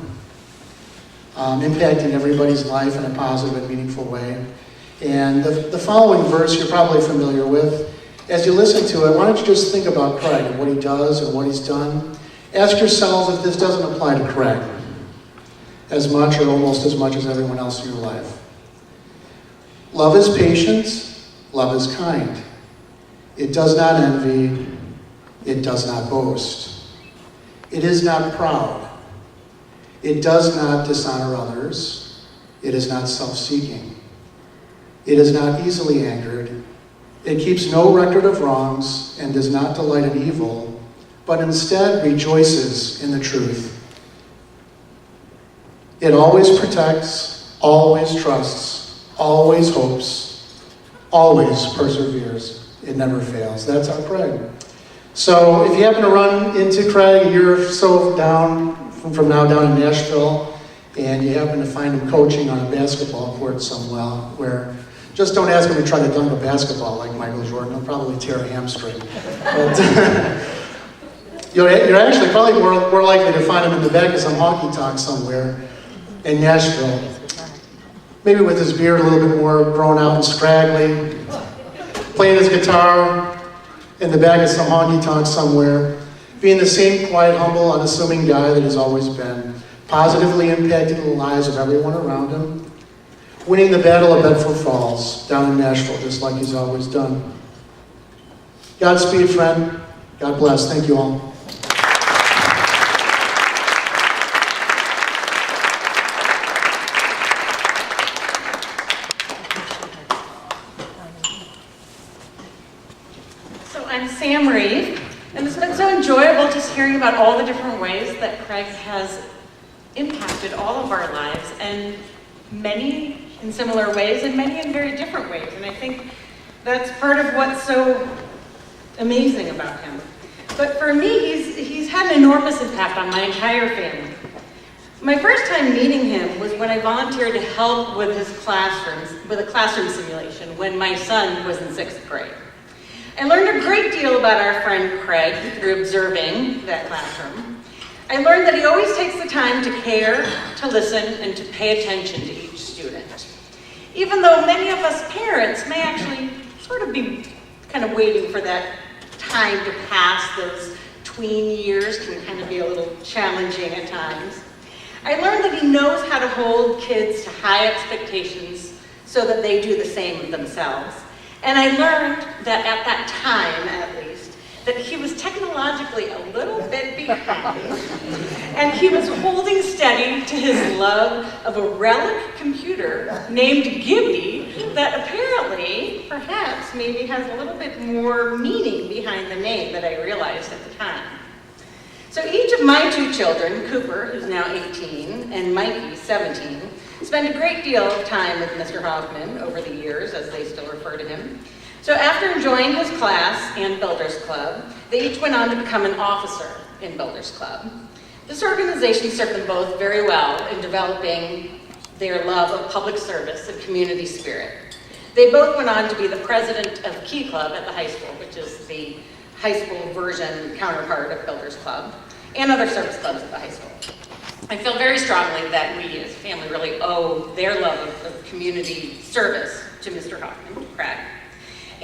[SPEAKER 13] Impacting everybody's life in a positive and meaningful way. And the following verse you're probably familiar with. As you listen to it, why don't you just think about Craig and what he does and what he's done. Ask yourselves if this doesn't apply to Craig as much or almost as much as everyone else in your life. Love is patient, love is kind. It does not envy, it does not boast. It is not proud. It does not dishonor others. It is not self-seeking. It is not easily angered. It keeps no record of wrongs and does not delight in evil, but instead rejoices in the truth. It always protects, always trusts, always hopes, always perseveres. It never fails. That's our Craig. So if you happen to run into Craig a year or so down, from now down in Nashville, and you happen to find him coaching on a basketball court somewhere, just don't ask him to try to dunk a basketball like Michael Jordan. He'll probably tear a hamstring. But you're actually probably more likely to find him in the back of some honky-tonk somewhere in Nashville. Maybe with his beard a little bit more grown out and scraggly, playing his guitar in the back of some honky-tonk somewhere, being the same quiet, humble, unassuming guy that he's always been, positively impacting the lives of everyone around him, winning the Battle of Bedford Falls down in Nashville, just like he's always done. Godspeed, friend. God bless. Thank you all.
[SPEAKER 12] I'm Sam Reeve, and it's been so enjoyable just hearing about all the different ways that Craig has impacted all of our lives, and many in similar ways and many in very different ways. And I think that's part of what's so amazing about him. But for me, he's had an enormous impact on my entire family. My first time meeting him was when I volunteered to help with his classrooms, with a classroom simulation when my son was in 6th grade. I learned a great deal about our friend Craig through observing that classroom. I learned that he always takes the time to care, to listen, and to pay attention to each student. Even though many of us parents may actually sort of be kind of waiting for that time to pass, those tween years can kind of be a little challenging at times. I learned that he knows how to hold kids to high expectations so that they do the same of themselves. And I learned that at that time, at least, that he was technologically a little bit behind, and he was holding steady to his love of a relic computer named Gibby that apparently, perhaps, maybe has a little bit more meaning behind the name that I realized at the time. So each of my 2 children, Cooper, who's now 18, and Mikey, 17, spent a great deal of time with Mr. Hofmann over the years, as they still refer to him. So after enjoying his class and Builders Club, they each went on to become an officer in Builders Club. This organization served them both very well in developing their love of public service and community spirit. They both went on to be the president of Key Club at the high school, which is the high school version counterpart of Builders Club, and other service clubs at the high school. I feel very strongly that we as a family really owe their love of community service to Mr. Hofmann, Craig.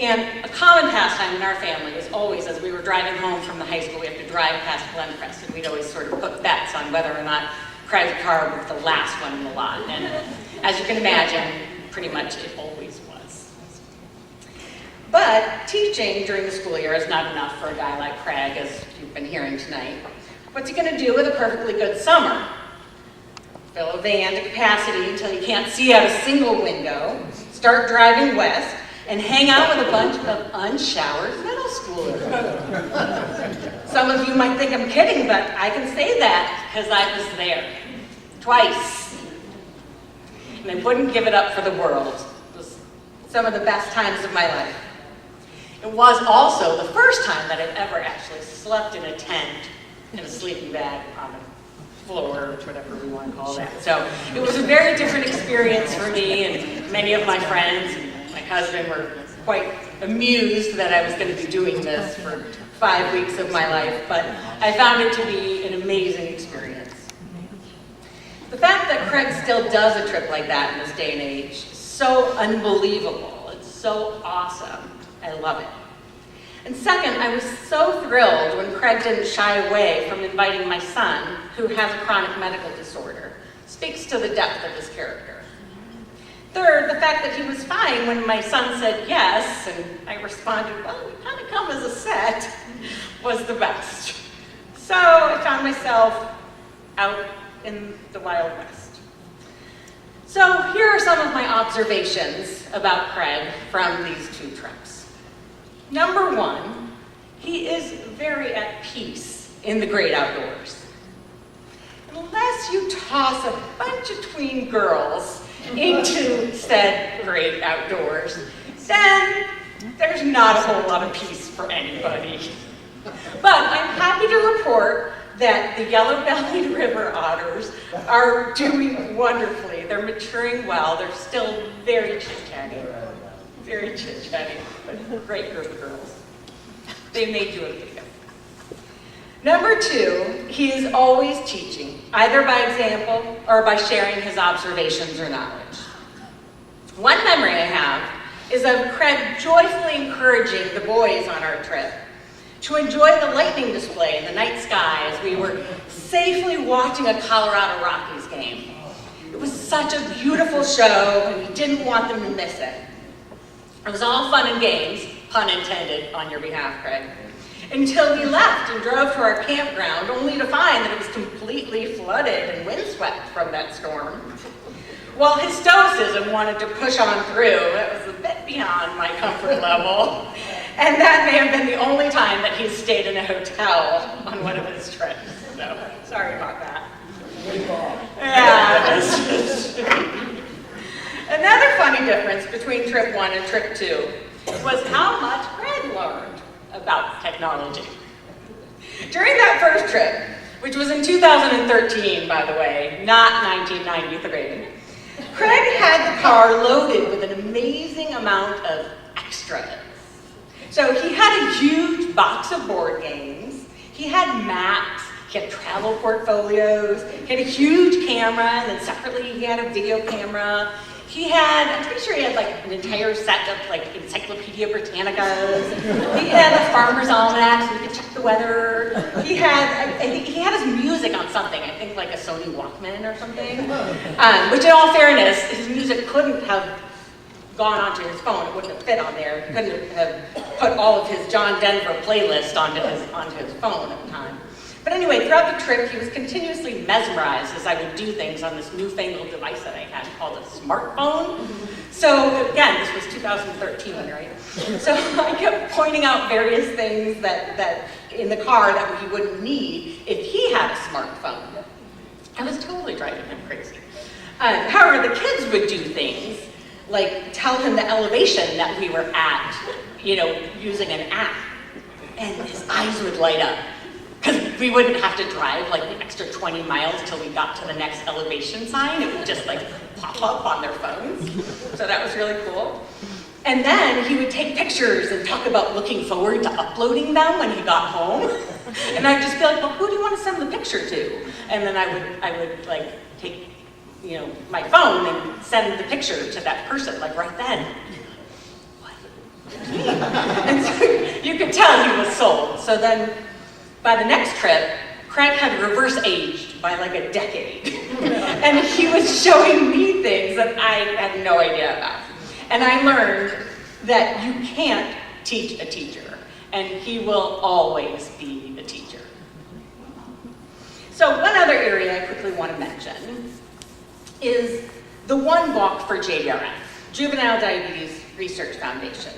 [SPEAKER 12] And a common pastime in our family is always, as we were driving home from the high school, we have to drive past Glen Crest, and we'd always sort of put bets on whether or not Craig's car was the last one in the lot. And as you can imagine, pretty much it always was. But teaching during the school year is not enough for a guy like Craig, as you've been hearing tonight. What's he gonna do with a perfectly good summer? Fill a van to capacity until you can't see out a single window, start driving west, and hang out with a bunch of unshowered middle schoolers. Some of you might think I'm kidding, but I can say that because I was there twice. And I wouldn't give it up for the world. It was some of the best times of my life. It was also the first time that I'd ever actually slept in a tent in a sleeping bag on the floor, or whatever we want to call that. So it was a very different experience for me, and many of my friends and my husband were quite amused that I was going to be doing this for 5 weeks of my life, but I found it to be an amazing experience. The fact that Craig still does a trip like that in this day and age is so unbelievable. It's so awesome. I love it. And second, I was so thrilled when Craig didn't shy away from inviting my son, who has a chronic medical disorder. Speaks to the depth of his character. Third, the fact that he was fine when my son said yes, and I responded, well, we kind of come as a set, was the best. So I found myself out in the Wild West. So here are some of my observations about Craig from these 2 trips. Number 1, he is very at peace in the great outdoors. Unless you toss a bunch of tween girls into said great outdoors, then there's not a whole lot of peace for anybody. But I'm happy to report that the yellow-bellied river otters are doing wonderfully. They're maturing well. They're still very chit-chatty. Very chit-chatty, but great group of girls. They made you a video. Number 2, he is always teaching, either by example or by sharing his observations or knowledge. One memory I have is of Craig joyfully encouraging the boys on our trip to enjoy the lightning display in the night sky as we were safely watching a Colorado Rockies game. It was such a beautiful show, and we didn't want them to miss it. It was all fun and games, pun intended, on your behalf, Craig, until we left and drove to our campground, only to find that it was completely flooded and windswept from that storm. While his stoicism wanted to push on through, it was a bit beyond my comfort level, and that may have been the only time that he's stayed in a hotel on one of his trips. So, sorry about that. Yeah, Another funny difference between trip 1 and trip 2 was how much Craig learned about technology. During that first trip, which was in 2013, by the way, not 1993, Craig had the car loaded with an amazing amount of extras. So he had a huge box of board games, he had maps, he had travel portfolios, he had a huge camera, and then separately he had a video camera. He had, I'm pretty sure he had like an entire set of like Encyclopedia Britannicas. He had a farmer's almanac so he could check the weather. He had, I think he had his music on something, I think like a Sony Walkman or something. Which in all fairness, his music couldn't have gone onto his phone. It wouldn't have fit on there. He couldn't have put all of his John Denver playlist onto his phone at the time. But anyway, throughout the trip, he was continuously mesmerized as I would do things on this newfangled device that I had called a smartphone. So again, this was 2013, right? So I kept pointing out various things that in the car that he wouldn't need if he had a smartphone. I was totally driving him crazy. However, the kids would do things like tell him the elevation that we were at, using an app, and his eyes would light up. Because we wouldn't have to drive like the extra 20 miles till we got to the next elevation sign. It would just like pop up on their phones. So that was really cool. And then he would take pictures and talk about looking forward to uploading them when he got home. And I'd just be like, well, who do you want to send the picture to? And then I would like take, my phone and send the picture to that person, like right then. What? tell he was sold. So then, by the next trip, Craig had reverse aged by like a decade. And he was showing me things that I had no idea about. And I learned that you can't teach a teacher, and he will always be a teacher. So one other area I quickly want to mention is the One Walk for JDRF, Juvenile Diabetes Research Foundation.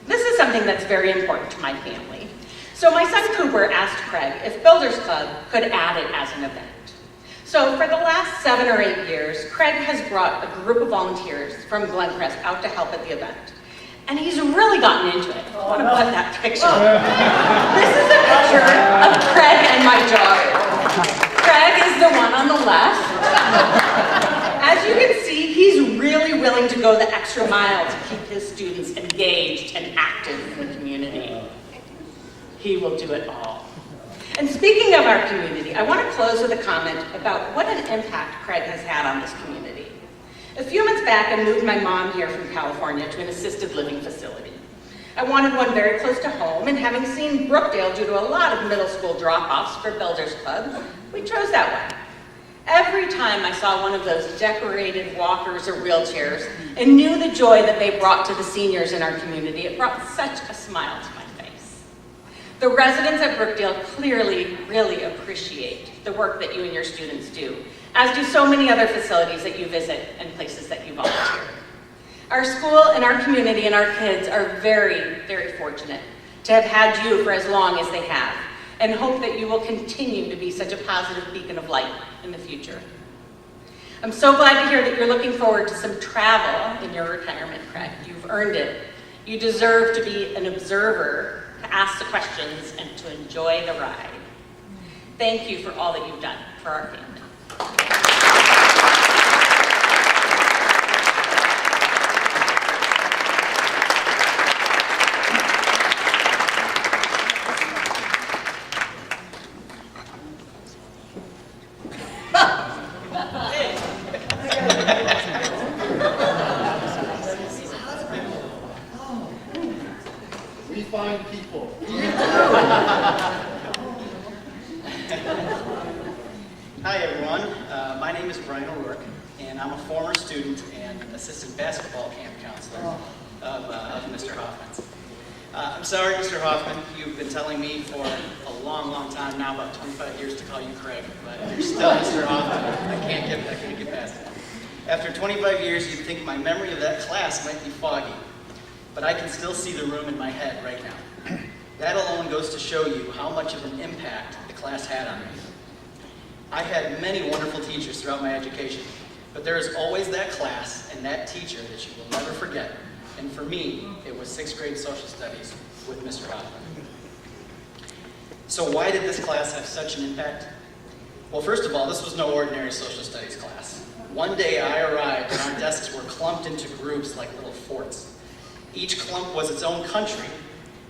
[SPEAKER 12] This is something that's very important to my family. So my son Cooper asked Craig if Builders Club could add it as an event. So for the last 7 or 8 years, Craig has brought a group of volunteers from Glen Crest out to help at the event. And he's really gotten into it. I want to put that picture. This is a picture of Craig and my daughter. Craig is the one on the left. As you can see, he's really willing to go the extra mile to keep his students engaged and active in the community. He will do it all. And speaking of our community, I want to close with a comment about what an impact Craig has had on this community. A few months back, I moved my mom here from California to an assisted living facility. I wanted one very close to home, and having seen Brookdale due to a lot of middle school drop-offs for Builders Club, we chose that one. Every time I saw one of those decorated walkers or wheelchairs and knew the joy that they brought to the seniors in our community, it brought such a smile to my face. The residents at Brookdale clearly really appreciate the work that you and your students do, as do so many other facilities that you visit and places that you volunteer. Our school and our community and our kids are very, very fortunate to have had you for as long as they have, and hope that you will continue to be such a positive beacon of light in the future. I'm so glad to hear that you're looking forward to some travel in your retirement, Craig. You've earned it. You deserve to be an observer, to ask the questions, and to enjoy the ride. Thank you for all that you've done for our family.
[SPEAKER 13] We find people.
[SPEAKER 14] Hi everyone, my name is Brian O'Rourke, and I'm a former student and assistant basketball camp counselor of Mr. Hofmann's. I'm sorry, Mr. Hofmann, you've been telling me for a long, long time now, about 25 years, to call you Craig, but you're still Mr. Hofmann. I can't get past it. After 25 years, you'd think my memory of that class might be foggy, but I can still see the room in my head right now. That alone goes to show you how much of an impact the class had on me. I had many wonderful teachers throughout my education, but there is always that class and that teacher that you will never forget. And for me, it was 6th grade social studies with Mr. Hofmann. So why did this class have such an impact? Well, first of all, this was no ordinary social studies class. One day I arrived and our desks were clumped into groups like little forts. Each clump was its own country,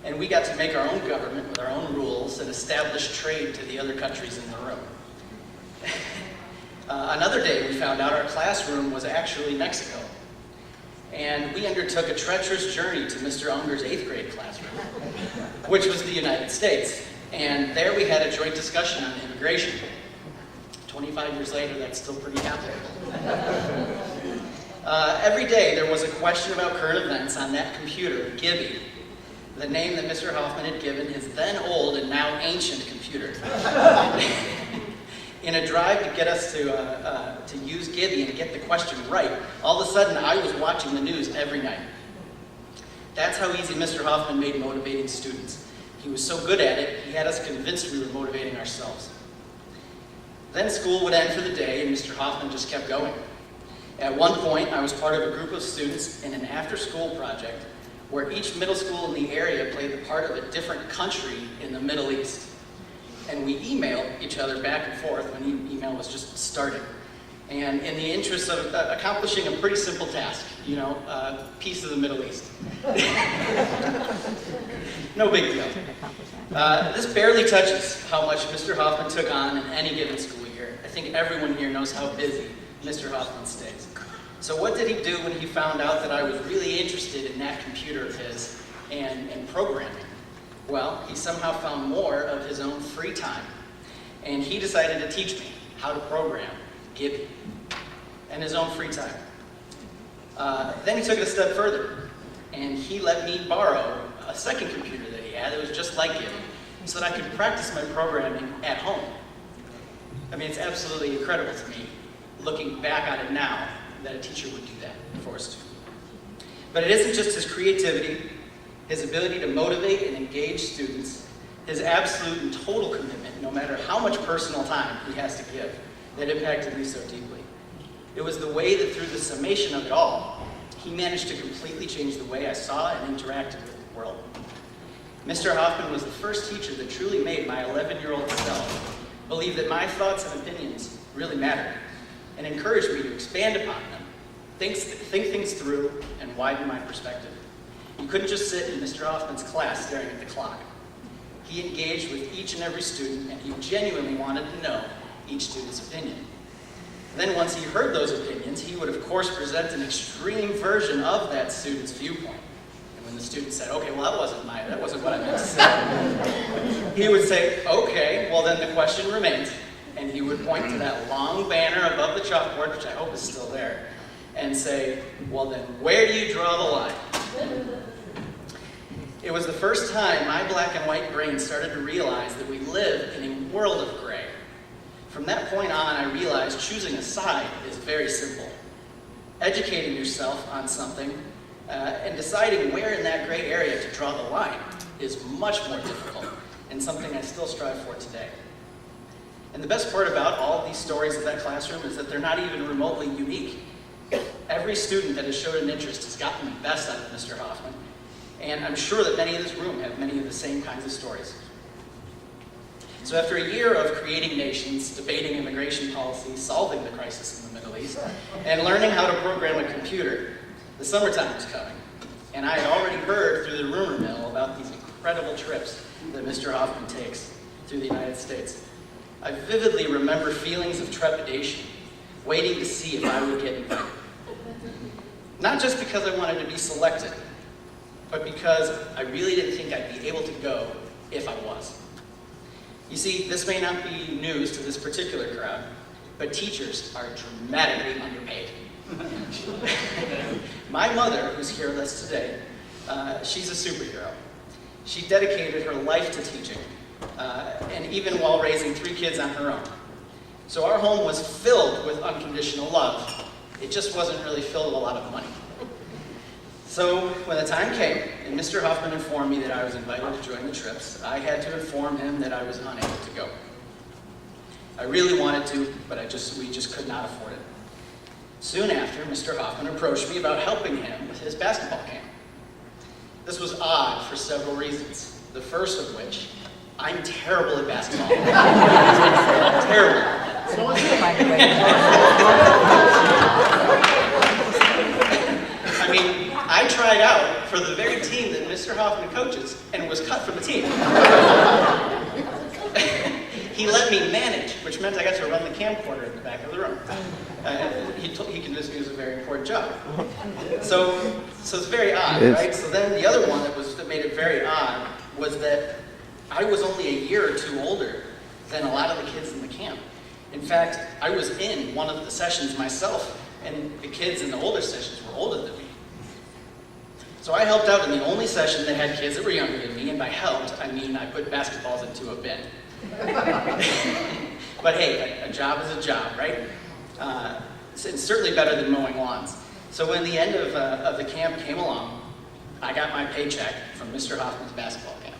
[SPEAKER 14] and we got to make our own government with our own rules and establish trade to the other countries in the room. Another day we found out our classroom was actually Mexico, and we undertook a treacherous journey to Mr. Unger's 8th grade classroom, which was the United States, and there we had a joint discussion on immigration. 25 years later, that's still pretty applicable. Every day there was a question about current events on that computer, Gibby, the name that Mr. Hofmann had given his then old and now ancient computer. In a drive to get us to use Gibby and get the question right, all of a sudden I was watching the news every night. That's how easy Mr. Hofmann made motivating students. He was so good at it, he had us convinced we were motivating ourselves. Then school would end for the day and Mr. Hofmann just kept going. At one point, I was part of a group of students in an after-school project where each middle school in the area played the part of a different country in the Middle East. And we emailed each other back and forth when email was just starting. And in the interest of accomplishing a pretty simple task, you know, peace of the Middle East. No big deal. This barely touches how much Mr. Hofmann took on in any given school year. I think everyone here knows how busy Mr. Hofmann stays. So what did he do when he found out that I was really interested in that computer of his and programming? Well, he somehow found more of his own free time, and he decided to teach me how to program Gibby in his own free time. Then he took it a step further, and he let me borrow a second computer that he had that was just like Gibby, so that I could practice my programming at home. I mean, it's absolutely incredible to me, looking back on it now, that a teacher would do that for a student. But it isn't just his creativity, his ability to motivate and engage students, his absolute and total commitment, no matter how much personal time he has to give, that impacted me so deeply. It was the way that through the summation of it all, he managed to completely change the way I saw and interacted with the world. Mr. Hofmann was the first teacher that truly made my 11-year-old self believe that my thoughts and opinions really mattered, and encouraged me to expand upon them, think things through, and widen my perspective. You couldn't just sit in Mr. Hofmann's class staring at the clock. He engaged with each and every student, and he genuinely wanted to know each student's opinion. Then once he heard those opinions, he would of course present an extreme version of that student's viewpoint. And when the student said, okay, well that wasn't what I meant to say, he would say, okay, well then the question remains. And he would point to that long banner above the chalkboard, which I hope is still there, and say, well then where do you draw the line? It was the first time my black and white brain started to realize that we live in a world of gray. From that point on, I realized choosing a side is very simple. Educating yourself on something and deciding where in that gray area to draw the line is much more difficult, and something I still strive for today. And the best part about all of these stories of that classroom is that they're not even remotely unique. Every student that has showed an interest has gotten the best out of Mr. Hofmann, and I'm sure that many in this room have many of the same kinds of stories. So after a year of creating nations, debating immigration policy, solving the crisis in the Middle East, and learning how to program a computer, the summertime was coming. And I had already heard through the rumor mill about these incredible trips that Mr. Hofmann takes through the United States. I vividly remember feelings of trepidation, waiting to see if I would get invited. Not just because I wanted to be selected, but because I really didn't think I'd be able to go if I was. You see, this may not be news to this particular crowd, but teachers are dramatically underpaid. My mother, who's here with us today, she's a superhero. She dedicated her life to teaching, and even while raising 3 kids on her own. So our home was filled with unconditional love. It just wasn't really filled with a lot of money. So when the time came, and Mr. Hofmann informed me that I was invited to join the trips, I had to inform him that I was unable to go. I really wanted to, but we just could not afford it. Soon after, Mr. Hofmann approached me about helping him with his basketball camp. This was odd for several reasons. The first of which, I'm terrible at basketball. Terrible.
[SPEAKER 6] So is it, by the way.
[SPEAKER 14] I mean, I tried out for the very team that Mr. Hofmann coaches and was cut from the team. He let me manage, which meant I got to run the camcorder in the back of the room. He convinced me it was a very important job. So it's very odd, right? So then the other one that made it very odd was that I was only a year or two older than a lot of the kids in the camp. In fact, I was in one of the sessions myself, and the kids in the older sessions were older than me. So I helped out in the only session that had kids that were younger than me, and by helped, I mean I put basketballs into a bin. But hey, a job is a job, right? It's certainly better than mowing lawns. So when the end of the camp came along, I got my paycheck from Mr. Hofmann's basketball camp.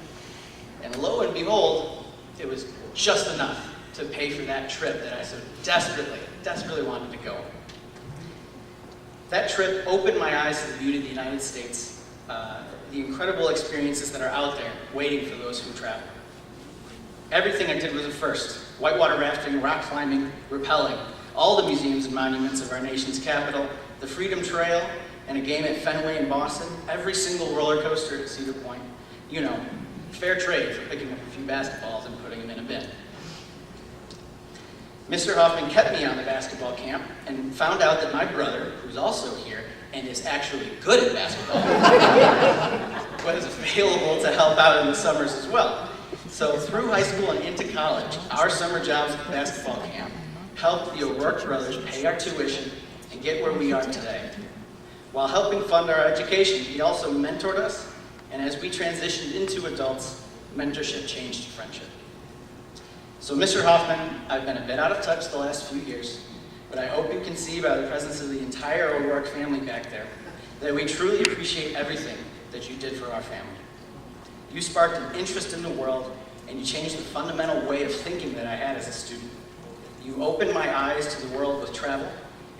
[SPEAKER 14] And lo and behold, it was just enough to pay for that trip that I so desperately wanted to go. That trip opened my eyes to the beauty of the United States, the incredible experiences that are out there waiting for those who travel. Everything I did was a first. Whitewater rafting, rock climbing, rappelling, all the museums and monuments of our nation's capital, the Freedom Trail, and a game at Fenway in Boston, every single roller coaster at Cedar Point. You know, fair trade for picking up a few basketballs and putting them in a bin. Mr. Hofmann kept me on the basketball camp and found out that my brother, who's also here and is actually good at basketball, was available to help out in the summers as well. So through high school and into college, our summer jobs at basketball camp helped the O'Rourke brothers pay our tuition and get where we are today. While helping fund our education, he also mentored us, and as we transitioned into adults, mentorship changed to friendship. So Mr. Hofmann, I've been a bit out of touch the last few years, but I hope you can see by the presence of the entire O'Rourke family back there that we truly appreciate everything that you did for our family. You sparked an interest in the world, and you changed the fundamental way of thinking that I had as a student. You opened my eyes to the world with travel,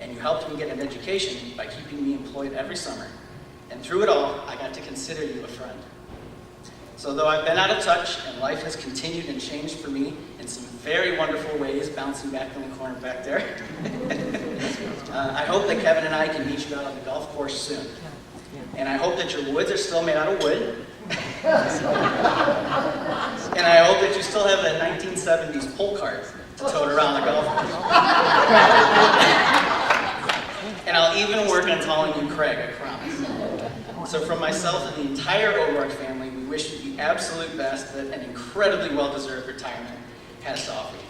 [SPEAKER 14] and you helped me get an education by keeping me employed every summer. And through it all, I got to consider you a friend. So though I've been out of touch, and life has continued and changed for me in some very wonderful ways, bouncing back in the corner back there, I hope that Kevin and I can meet you out on the golf course soon. And I hope that your woods are still made out of wood. And I hope that you still have that 1970s pull cart to tote around the golf course. And I'll even work on calling you Craig, I promise. So from myself and the entire O'Rourke family, we wish you the absolute best that an incredibly well-deserved retirement has to offer you.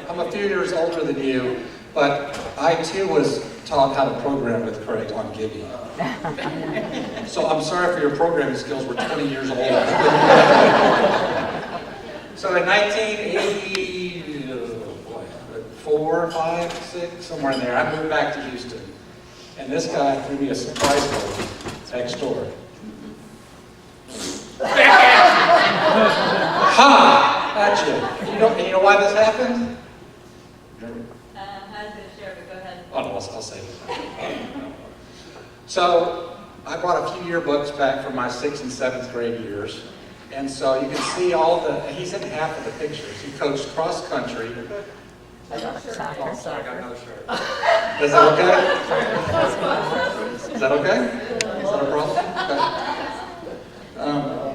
[SPEAKER 2] I'm a few years older than you, but I too was taught how to program with Craig on Gibby. So I'm sorry for your programming skills, we're 20 years old. So in 1984, 5, 6, somewhere in there, I moved back to Houston. And this guy threw me a surprise party next door. Ha! That's you. You know why this happened?
[SPEAKER 12] I was going to share, but go ahead.
[SPEAKER 2] Oh, no, I'll save it. So, I brought a few yearbooks back from my 6th and 7th grade years. And so you can see he's in half of the pictures. He coached cross country.
[SPEAKER 3] I got a shirt.
[SPEAKER 2] Oh, sorry, I got another shirt. Is that okay? Is that okay? Is that a problem? Okay.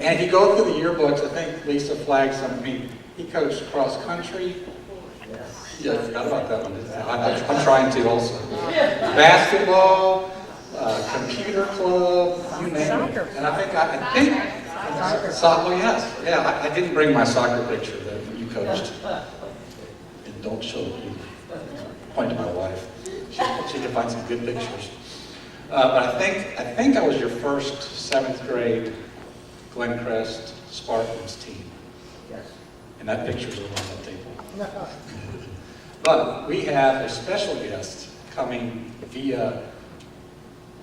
[SPEAKER 2] And if you go through the yearbooks, I think Lisa flagged some. I mean, he coached cross country. Yeah, I forgot about that one. I'm trying to also. Basketball, computer club, you name it. And I think soccer, yes. Yeah, I didn't bring my soccer picture that you coached. And don't show it. Point to my wife. She can find some good pictures. But I think I was your first 7th grade Glen Crest Spartans team.
[SPEAKER 3] Yes.
[SPEAKER 2] And that picture's around that table. But we have a special guest coming via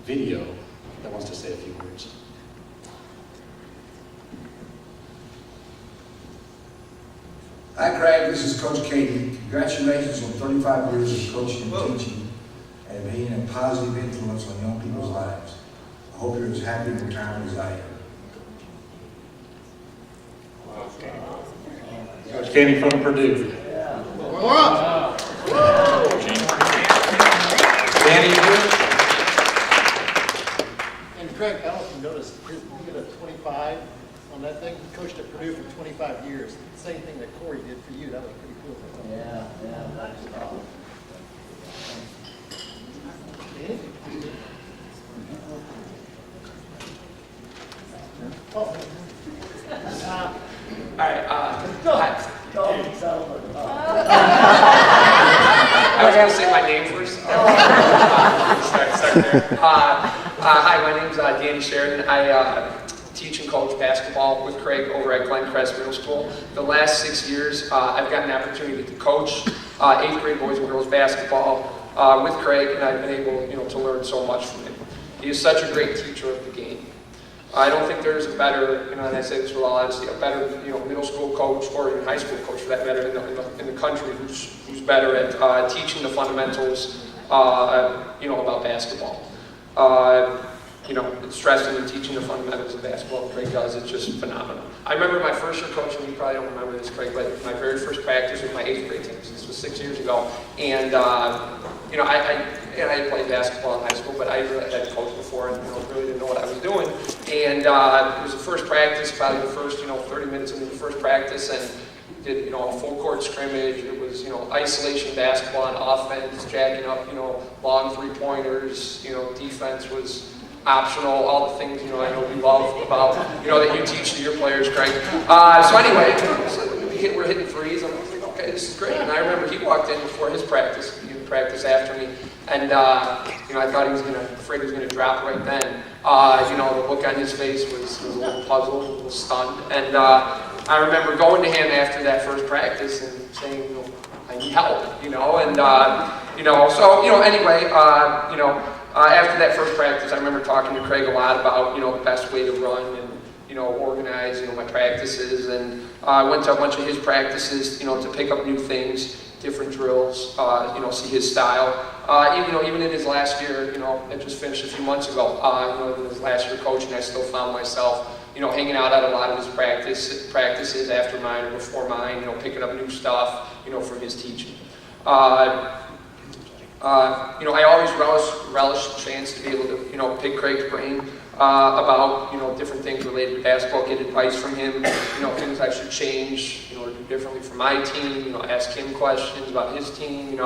[SPEAKER 2] video that wants to say a few words.
[SPEAKER 15] Hi Craig, this is Coach Katie. Congratulations on 35 years of coaching and teaching and being a positive influence on young people's lives. I hope you're as happy in retirement as I am.
[SPEAKER 2] Coach Katie from Purdue. Danny,
[SPEAKER 13] And Craig, I don't know if you noticed, you get a 25 on that thing. He coached at Purdue for 25 years. Same thing that Corey did for you. That was pretty cool.
[SPEAKER 3] Yeah, that's awesome.
[SPEAKER 16] All right, hi. I was going to say my name first. Start there. Hi, my name's Danny Sheridan. I teach and coach basketball with Craig over at Glen Crest Middle School. The last 6 years, I've gotten an opportunity to coach 8th grade boys and girls basketball with Craig, and I've been able, to learn so much from him. He is such a great teacher of the game. I don't think there's a better, and I say this with all honesty, a better, middle school coach or even high school coach for that matter in the country who's better at teaching the fundamentals, about basketball. Stressing and teaching the fundamentals of basketball Craig does, it's just phenomenal. I remember my first year coaching, you probably don't remember this, Craig, but my very first practice with my 8th grade team, this was 6 years ago, and I had played basketball in high school, but I really had coached before and really didn't know what I was doing. And it was the first practice, probably the first 30 minutes into the first practice, and did a full court scrimmage. It was isolation basketball on offense, jacking up long 3-pointers. Defense was optional. All the things I know we love about that you teach to your players, Craig. So anyway, we're hitting threes. I'm like, okay, this is great. And I remember he walked in before his practice. He would practice after me, and I thought he was afraid he was gonna drop right then. The look on his face was a little puzzled, a little stunned, and I remember going to him after that first practice and saying, I need help, and so anyway, after that first practice, I remember talking to Craig a lot about the best way to run and organize my practices, and I went to a bunch of his practices to pick up new things, different drills, see his style. Even in his last year, that just finished a few months ago, in his last year coaching, I still found myself hanging out at a lot of his practices after mine or before mine, picking up new stuff, from his teaching. I always relish the chance to be able to, pick Craig's brain about, different things related to basketball, get advice from him, things I should change, or do differently for my team, ask him questions about his team,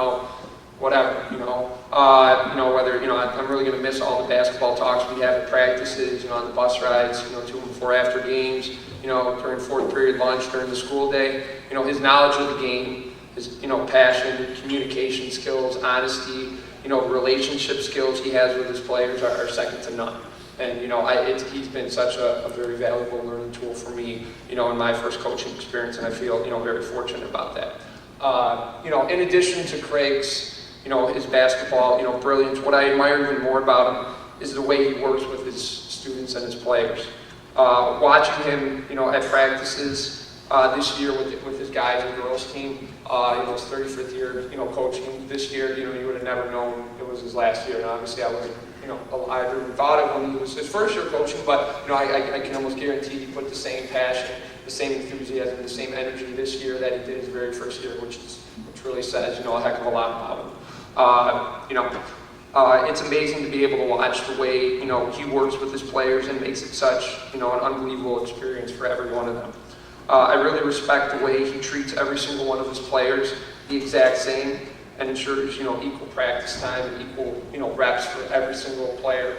[SPEAKER 16] whatever, whether, I'm really going to miss all the basketball talks we have at practices, on the bus rides, to and before after games, during fourth period lunch, during the school day, his knowledge of the game, his, passion, communication skills, honesty, relationship skills he has with his players are second to none. And, he's been such a very valuable learning tool for me, in my first coaching experience, and I feel, very fortunate about that. In addition to Craig's, his basketball, brilliance, what I admire even more about him is the way he works with his students and his players. Watching him, at practices this year with his guys and girls team, his 35th year, coaching this year, you would have never known it was his last year, and obviously I wasn't, alive or even thought of when he was his first year coaching, but, I can almost guarantee he put the same passion, the same enthusiasm, the same energy this year that he did his very first year, which really says, a heck of a lot about him. It's amazing to be able to watch the way, he works with his players and makes it such, an unbelievable experience for every one of them. I really respect the way he treats every single one of his players the exact same and ensures, equal practice time and equal, reps for every single player.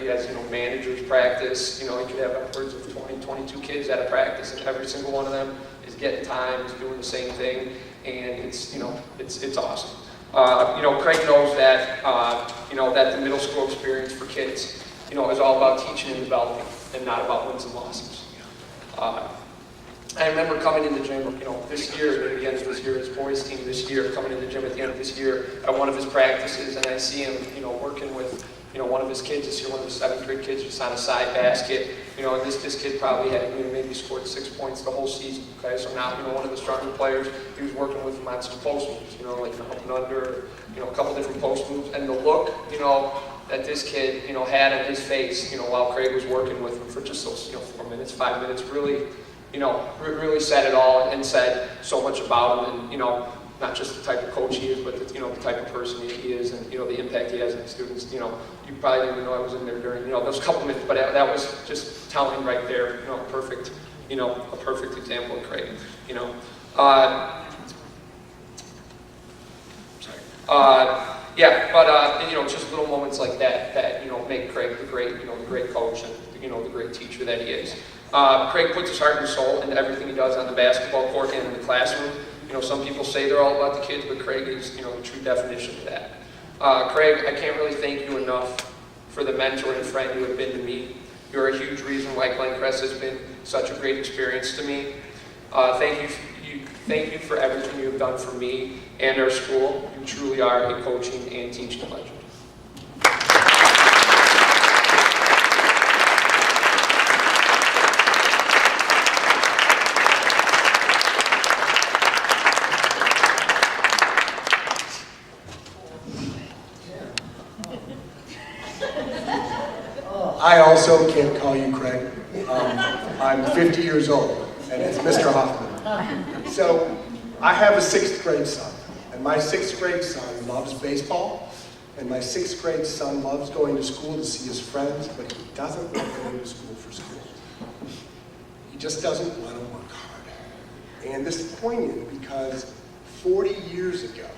[SPEAKER 16] He has, managers practice, he could have upwards of 20, 22 kids at a practice, and every single one of them is getting time, is doing the same thing, and it's, it's awesome. Craig knows that, that the middle school experience for kids, is all about teaching and developing, and not about wins and losses. I remember coming in the gym, this year, at the end of this year, his boys team this year, coming in the gym at the end of this year at one of his practices, and I see him, working with, one of his kids this year, one of his 7th grade kids, just on a side basket. And this kid probably had, maybe scored 6 points the whole season. Okay, so now, one of the stronger players, he was working with him on some post moves, like up and under, a couple different post moves, and the look, that this kid, had on his face, while Craig was working with him for just those, 4 minutes, 5 minutes, really, really said it all and said so much about him, and, not just the type of coach he is, but the type of person he is, and, the impact he has on the students. You probably didn't even know I was in there during, those couple minutes, but that was just telling right there, a perfect example of Craig, just little moments like that, make Craig the great coach and, the great teacher that he is. Craig puts his heart and soul into everything he does on the basketball court and in the classroom. Some people say they're all about the kids, but Craig is, the true definition of that. Craig, I can't really thank you enough for the mentor and friend you have been to me. You're a huge reason why Glen Crest has been such a great experience to me. Thank you for everything you have done for me and our school. You truly are a coaching and teaching legend.
[SPEAKER 17] I also can't call you Craig. I'm 50 years old, and it's Mr. Hofmann. So I have a 6th grade son, and my 6th grade son loves baseball, And my 6th grade son loves going to school to see his friends, but he doesn't love going to school for school. He just doesn't want to work hard. And this is poignant because 40 years ago,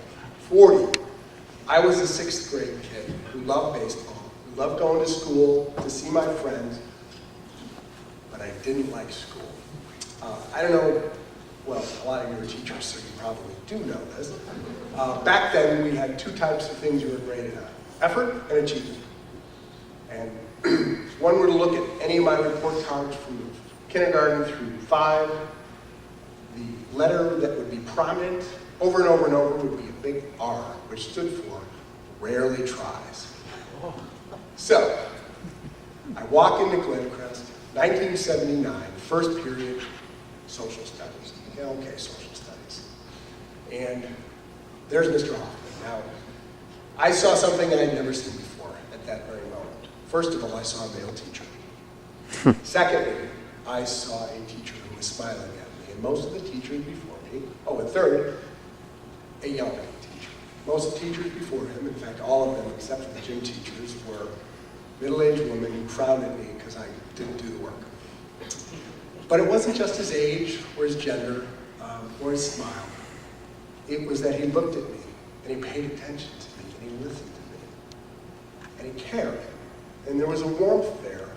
[SPEAKER 17] I was a 6th grade kid who loved baseball, who loved going to school to see my friends, but I didn't like school. I don't know, well, a lot of you are teachers, so you probably do know this. Back then, we had 2 types of things you were graded on: effort and achievement. And if one were to look at any of my report cards from kindergarten through 5, the letter that would be prominent over and over and over would be a big R, which stood for rarely tries. So, I walk into Glen Crest, 1979, first period, social studies. Okay, social studies. And there's Mr. Hofmann. Now, I saw something that I'd never seen before at that very moment. First of all, I saw a male teacher. Secondly, I saw a teacher who was smiling at me, and most of the teachers before me, and third, a young teacher. Most of the teachers before him, in fact, all of them except for the gym teachers, were middle-aged women who frowned at me because I didn't do the work. But it wasn't just his age or his gender or his smile. It was that he looked at me and he paid attention to me and he listened to me and he cared. And there was a warmth there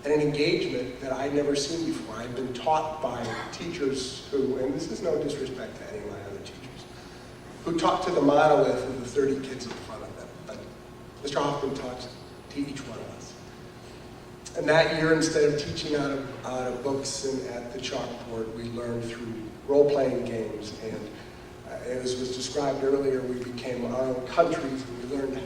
[SPEAKER 17] and an engagement that I'd never seen before. I'd been taught by teachers who, and this is no disrespect to any of my other teachers, who talked to the monolith of the 30 kids in front of them. But Mr. Hoffman talked to each one of us. And that year, instead of teaching out of books and at the chalkboard, we learned through role-playing games. And as was described earlier, we became our own countries, and we learned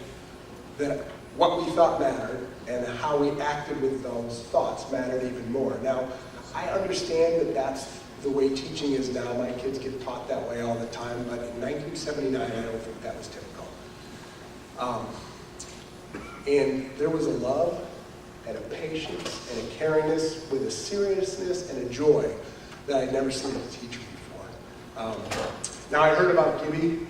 [SPEAKER 17] that what we thought mattered and how we acted with those thoughts mattered even more. Now, I understand that that's the way teaching is now. My kids get taught that way all the time, but in 1979, I don't think that was typical. And there was a love and a patience and a caringness with a seriousness and a joy that I'd never seen in a teacher before. Now I heard about Gibby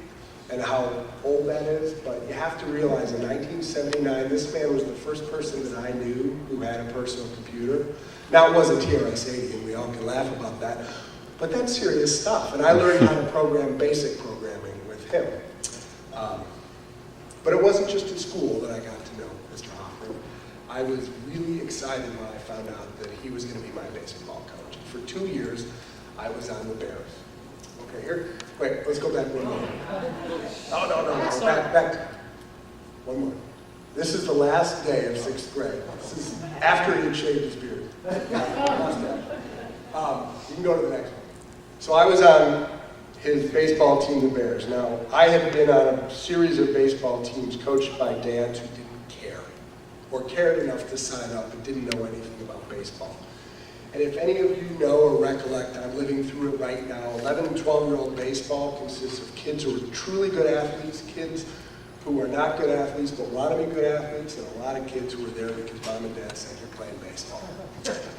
[SPEAKER 17] and how old that is, but you have to realize in 1979, this man was the first person that I knew who had a personal computer. Now it wasn't TRS-80, and we all can laugh about that, but that's serious stuff. And I learned how to program basic programming with him. But it wasn't just in school that I got to know Mr. Hofmann. I was really excited when I found out that he was going to be my baseball coach. For 2 years, I was on the Bears. Okay, here, wait, let's go back one more. No, back. One more. This is the last day of 6th grade. This is after he had shaved his beard. You can go to the next one. So I was on his baseball team, the Bears. Now, I had been on a series of baseball teams coached by dads who didn't care, or cared enough to sign up and didn't know anything about baseball. And if any of you know or recollect, I'm living through it right now, 11 and 12-year-old baseball consists of kids who are truly good athletes, kids who are not good athletes but want to be good athletes, and a lot of kids who are there because mom and dad said you're playing baseball.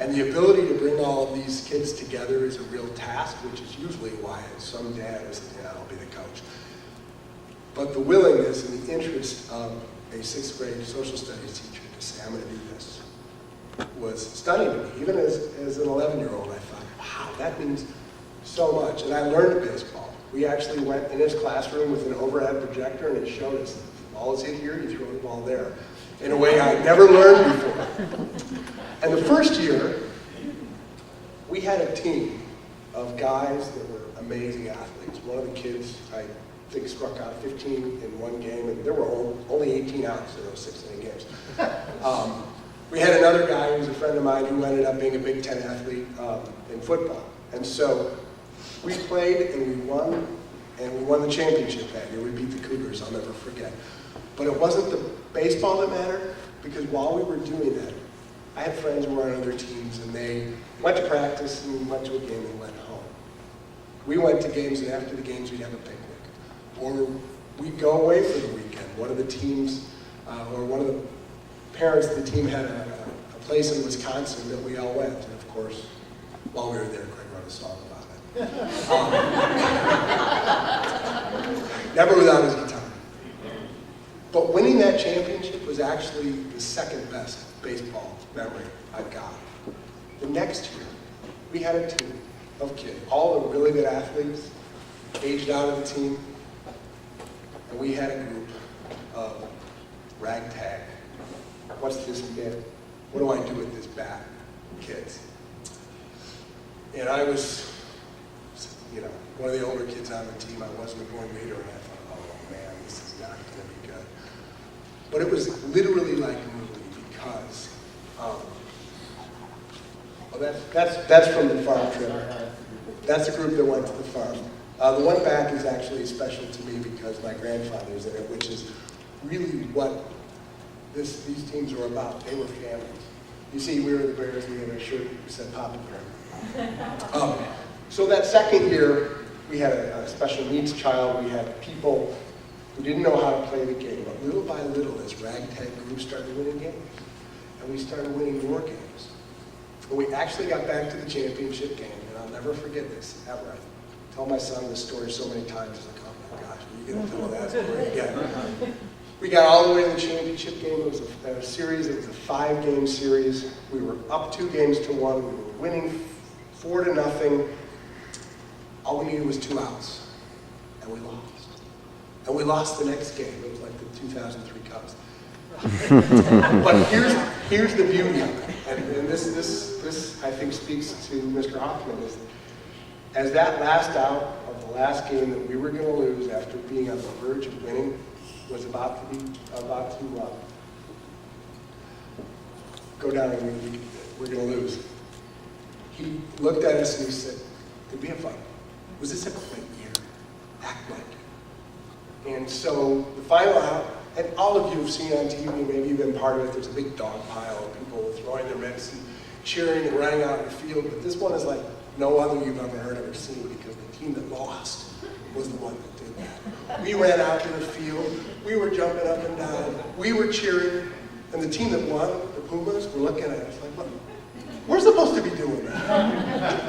[SPEAKER 17] And the ability to bring all of these kids together is a real task, which is usually why some dad is, yeah, I'll be the coach. But the willingness and the interest of a 6th grade social studies teacher to say, I'm going to do this, was stunning to me. Even as an 11-year-old, I thought, wow, that means so much. And I learned baseball. We actually went in his classroom with an overhead projector, and it showed us, the ball is hit here, you throw the ball there, in a way I'd never learned before. And the first year, we had a team of guys that were amazing athletes. One of the kids, I think, struck out 15 in one game, and there were only 18 outs in those 6-inning games. We had another guy who was a friend of mine who ended up being a Big Ten athlete in football. And so we played and we won the championship that year. We beat the Cougars, I'll never forget. But it wasn't the baseball that mattered, because while we were doing that, I had friends who were on other teams, and they went to practice and went to a game and went home. We went to games, and after the games, we'd have a picnic. Or we'd go away for the weekend. One of the teams, or one of the parents of the team had a place in Wisconsin that we all went. And of course, while we were there, Craig wrote a song about it. Never without his guitar. But winning that championship was actually the second best baseball memory I've got. The next year, we had a team of kids, all the really good athletes, aged out of the team, and we had a group of ragtag. What's this again? What do I do with this bat? Kids. And I was, one of the older kids on the team. I wasn't a born leader, and I thought, oh man, this is not going to be good. But it was literally like a movie because, that's from the farm trip. That's the group that went to the farm. The one back is actually special to me because my grandfather's in it, which is really what these teams were about. They were families. You see, we were the Bears, we had a shirt that said Papa Bear. So that second year, we had a special needs child. We had people who didn't know how to play the game. But little by little, this ragtag group started winning games. And we started winning more games. And we actually got back to the championship game, and I'll never forget this, ever. I tell my son this story so many times, he's like, oh my gosh, are you going to tell that story again? We got all the way to the championship game. It was a series, it was a 5-game series. We were up 2 games to 1. We were winning 4-0. All we needed was 2 outs, and we lost. And we lost the next game. It was like the 2003 Cubs. But here's the beauty of it, and this I think speaks to Mr. Hofmann, is as that last out of the last game that we were going to lose after being on the verge of winning was about to go down and we're going to lose. He looked at us and he said, "Did we have fun? Was this a great year? Act like it." And so the final out, and all of you have seen on TV, maybe you've been part of it, there's a big dog pile of people throwing their mitts and cheering and running out in the field, but this one is like no other you've ever heard or seen because the team that lost was the one that did that. We ran out to the field, we were jumping up and down, we were cheering, and the team that won, the Pumas, were looking at us like, "What? We're supposed to be doing that."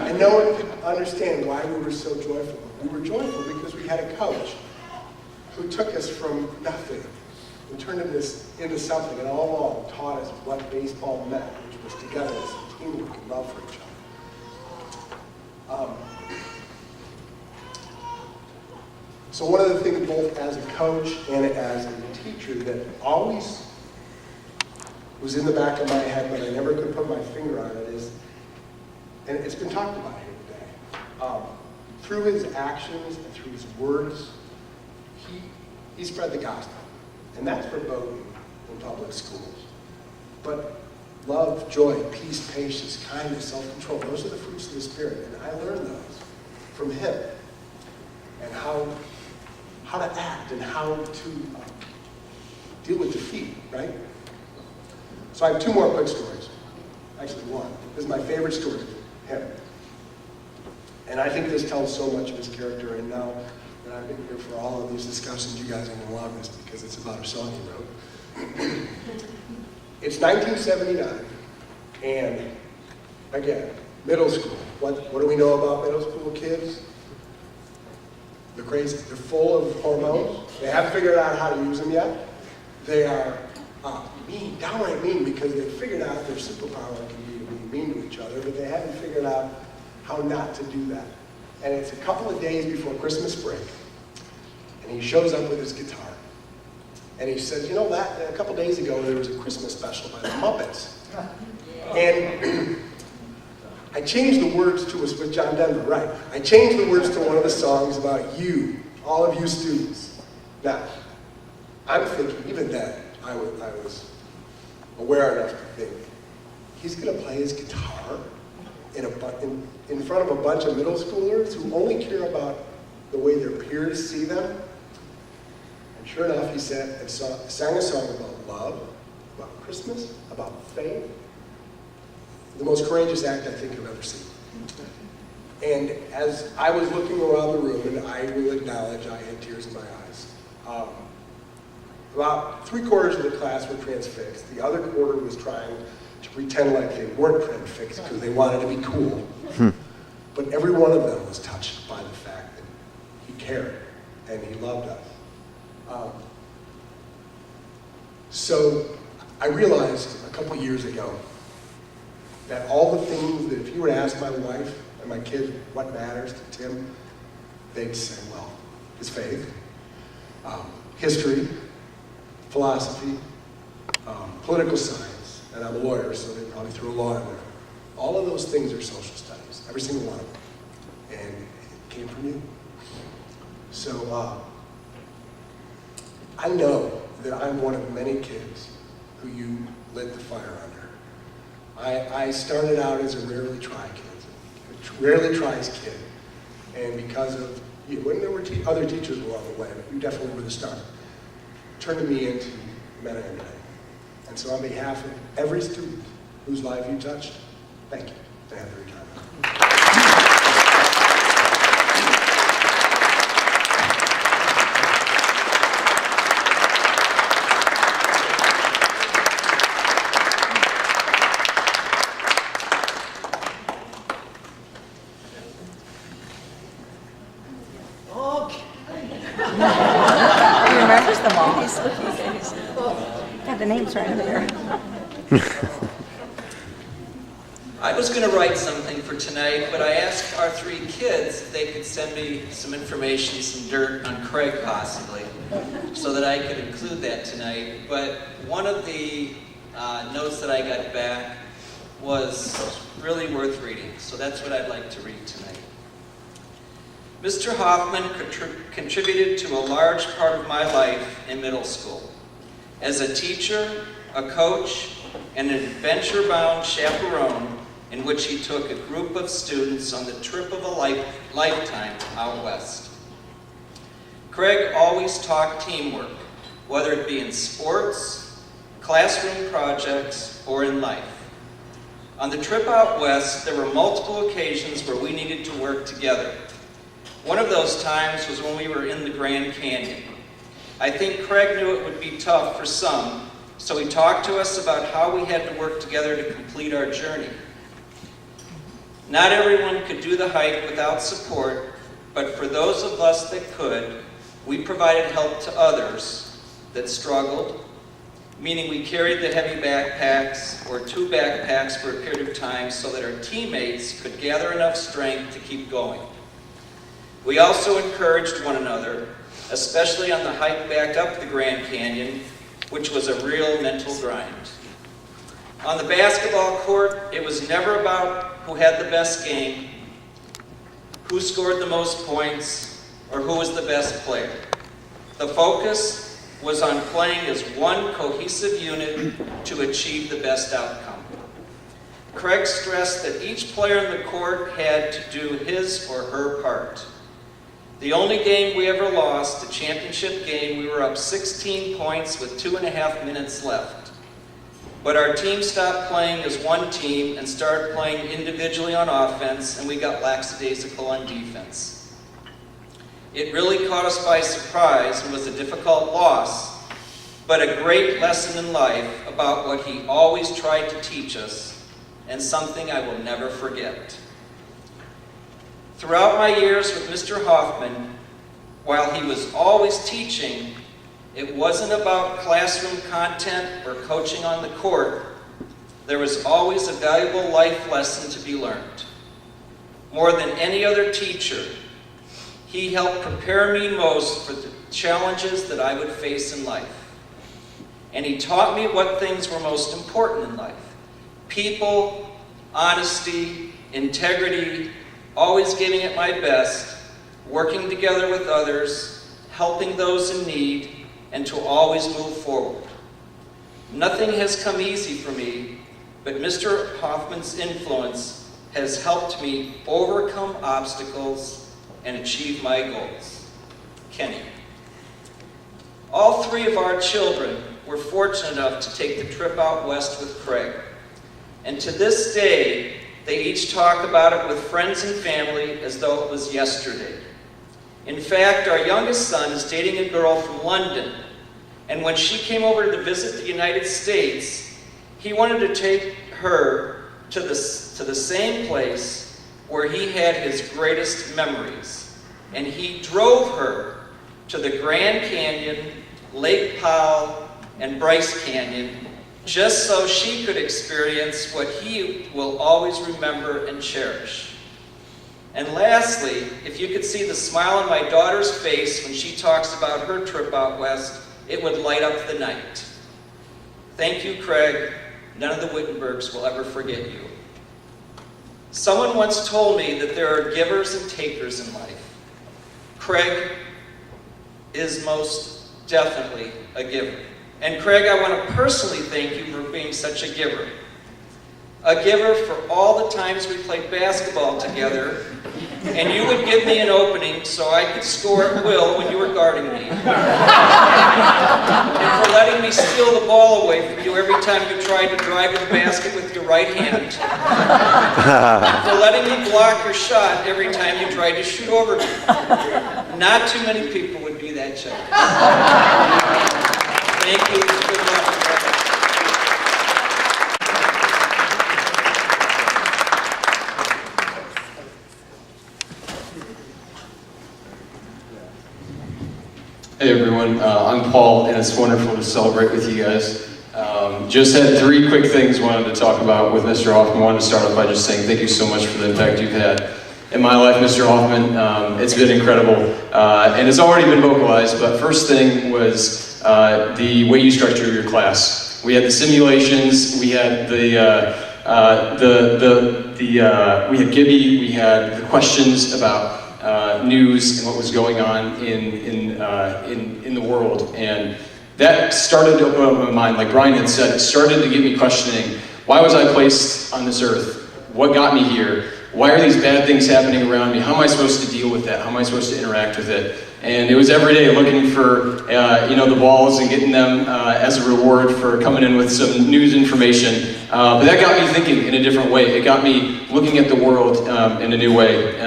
[SPEAKER 17] And no one could understand why we were so joyful. We were joyful because we had a coach who took us from nothing and turned this into something, and all along taught us what baseball meant, which was togetherness, teamwork, and love for each other. So one of the things, both as a coach and as a teacher, that always was in the back of my head, but I never could put my finger on it, is, and it's been talked about here today, through his actions and through his words, he spread the gospel. And that's verboten in public schools. But love, joy, peace, patience, kindness, self-control, those are the fruits of the Spirit. And I learned those from him. And how to act and how to deal with defeat, right? So I have 2 more quick stories. Actually, one. This is my favorite story, him. And I think this tells so much of his character. And now that I've been here for all of these discussions, you guys are going to love this because it's about a song he wrote. It's 1979, and again, middle school. What do we know about middle school kids? They're crazy. They're full of hormones. They haven't figured out how to use them yet. They are mean, downright mean, because they figured out their superpower can be to be mean to each other, but they haven't figured out how not to do that. And it's a couple of days before Christmas break, and he shows up with his guitar. And he says, "You know that, a couple days ago there was a Christmas special by the Muppets. And I changed the words to us with John Denver, right? I changed the words to one of the songs about you, all of you students." Now, I'm thinking, even then, I was aware enough to think, he's going to play his guitar in front of a bunch of middle schoolers who only care about the way their peers see them. And sure enough, he sang a song about love, about Christmas, about faith. The most courageous act I think I've ever seen. And as I was looking around the room, and I will acknowledge I had tears in my eyes, about 3/4 of the class were transfixed. The other quarter was trying to pretend like they weren't transfixed because they wanted to be cool. But every one of them was touched by the fact that he cared and he loved us. So I realized a couple years ago that all the things that if you were to ask my wife and my kids what matters to Tim, they'd say, well, his faith, history, philosophy, political science, and I'm a lawyer, so they probably threw a law in there. All of those things are social studies, every single one of them. And it came from you. So I know that I'm one of many kids who you lit the fire under. I started out as a rarely tried kid, a rarely tries kid. And because of you, when there were other teachers along the way, but you definitely were the start, turning me into men and women. And so on behalf of every student whose life you touched, thank you. And have a great time.
[SPEAKER 6] He remembers them all. Got the names right there.
[SPEAKER 18] I was going to write something for tonight, but I asked our three kids if they could send me some information, some dirt on Craig possibly, so that I could include that tonight. But one of the notes that I got back was really worth reading, so that's what I'd like to read tonight. Mr. Hofmann contributed to a large part of my life in middle school. As a teacher, a coach, and an adventure-bound chaperone in which he took a group of students on the trip of a lifetime out west. Craig always taught teamwork, whether it be in sports, classroom projects, or in life. On the trip out west, there were multiple occasions where we needed to work together. One of those times was when we were in the Grand Canyon. I think Craig knew it would be tough for some, so he talked to us about how we had to work together to complete our journey. Not everyone could do the hike without support, but for those of us that could, we provided help to others that struggled, meaning we carried the heavy backpacks or 2 backpacks for a period of time so that our teammates could gather enough strength to keep going. We also encouraged one another, especially on the hike back up the Grand Canyon, which was a real mental grind. On the basketball court, it was never about who had the best game, who scored the most points, or who was the best player. The focus was on playing as one cohesive unit to achieve the best outcome. Craig stressed that each player on the court had to do his or her part. The only game we ever lost, the championship game, we were up 16 points with 2.5 minutes left. But our team stopped playing as one team and started playing individually on offense, and we got lackadaisical on defense. It really caught us by surprise and was a difficult loss, but a great lesson in life about what he always tried to teach us, and something I will never forget. Throughout my years with Mr. Hofmann, while he was always teaching, it wasn't about classroom content or coaching on the court. There was always a valuable life lesson to be learned. More than any other teacher, he helped prepare me most for the challenges that I would face in life. And he taught me what things were most important in life. People, honesty, integrity, always giving it my best, working together with others, helping those in need, and to always move forward. Nothing has come easy for me, but Mr. Hofmann's influence has helped me overcome obstacles and achieve my goals. Kenny. All 3 of our children were fortunate enough to take the trip out west with Craig. And to this day, they each talk about it with friends and family as though it was yesterday. In fact, our youngest son is dating a girl from London, and when she came over to visit the United States, he wanted to take her to the same place where he had his greatest memories. And he drove her to the Grand Canyon, Lake Powell, and Bryce Canyon, just so she could experience what he will always remember and cherish. And lastly, if you could see the smile on my daughter's face when she talks about her trip out west, it would light up the night. Thank you, Craig. None of the Wittenbergs will ever forget you. Someone once told me that there are givers and takers in life. Craig is most definitely a giver. And Craig, I want to personally thank you for being such a giver. A giver for all the times we played basketball together, and you would give me an opening so I could score at will when you were guarding me. And for letting me steal the ball away from you every time you tried to drive to the basket with your right hand. And for letting me block your shot every time you tried to shoot over me. Not too many people would be that generous. Thank you. Good luck.
[SPEAKER 19] Hey everyone, I'm Paul, and it's wonderful to celebrate with you guys. Just had 3 quick things wanted to talk about with Mr. Hofmann. Wanted to start off by just saying thank you so much for the impact you've had in my life, Mr. Hofmann. It's been incredible, and it's already been vocalized, but first thing was the way you structure your class. We had the simulations, we had we had Gibby, we had the questions about news and what was going on in the world, and that started to open up my mind. Like Brian had said, it started to get me questioning, why was I placed on this earth? What got me here? Why are these bad things happening around me? How am I supposed to deal with that? How am I supposed to interact with it? And it was every day looking for the balls and getting them as a reward for coming in with some news information. But that got me thinking in a different way. It got me looking at the world in a new way.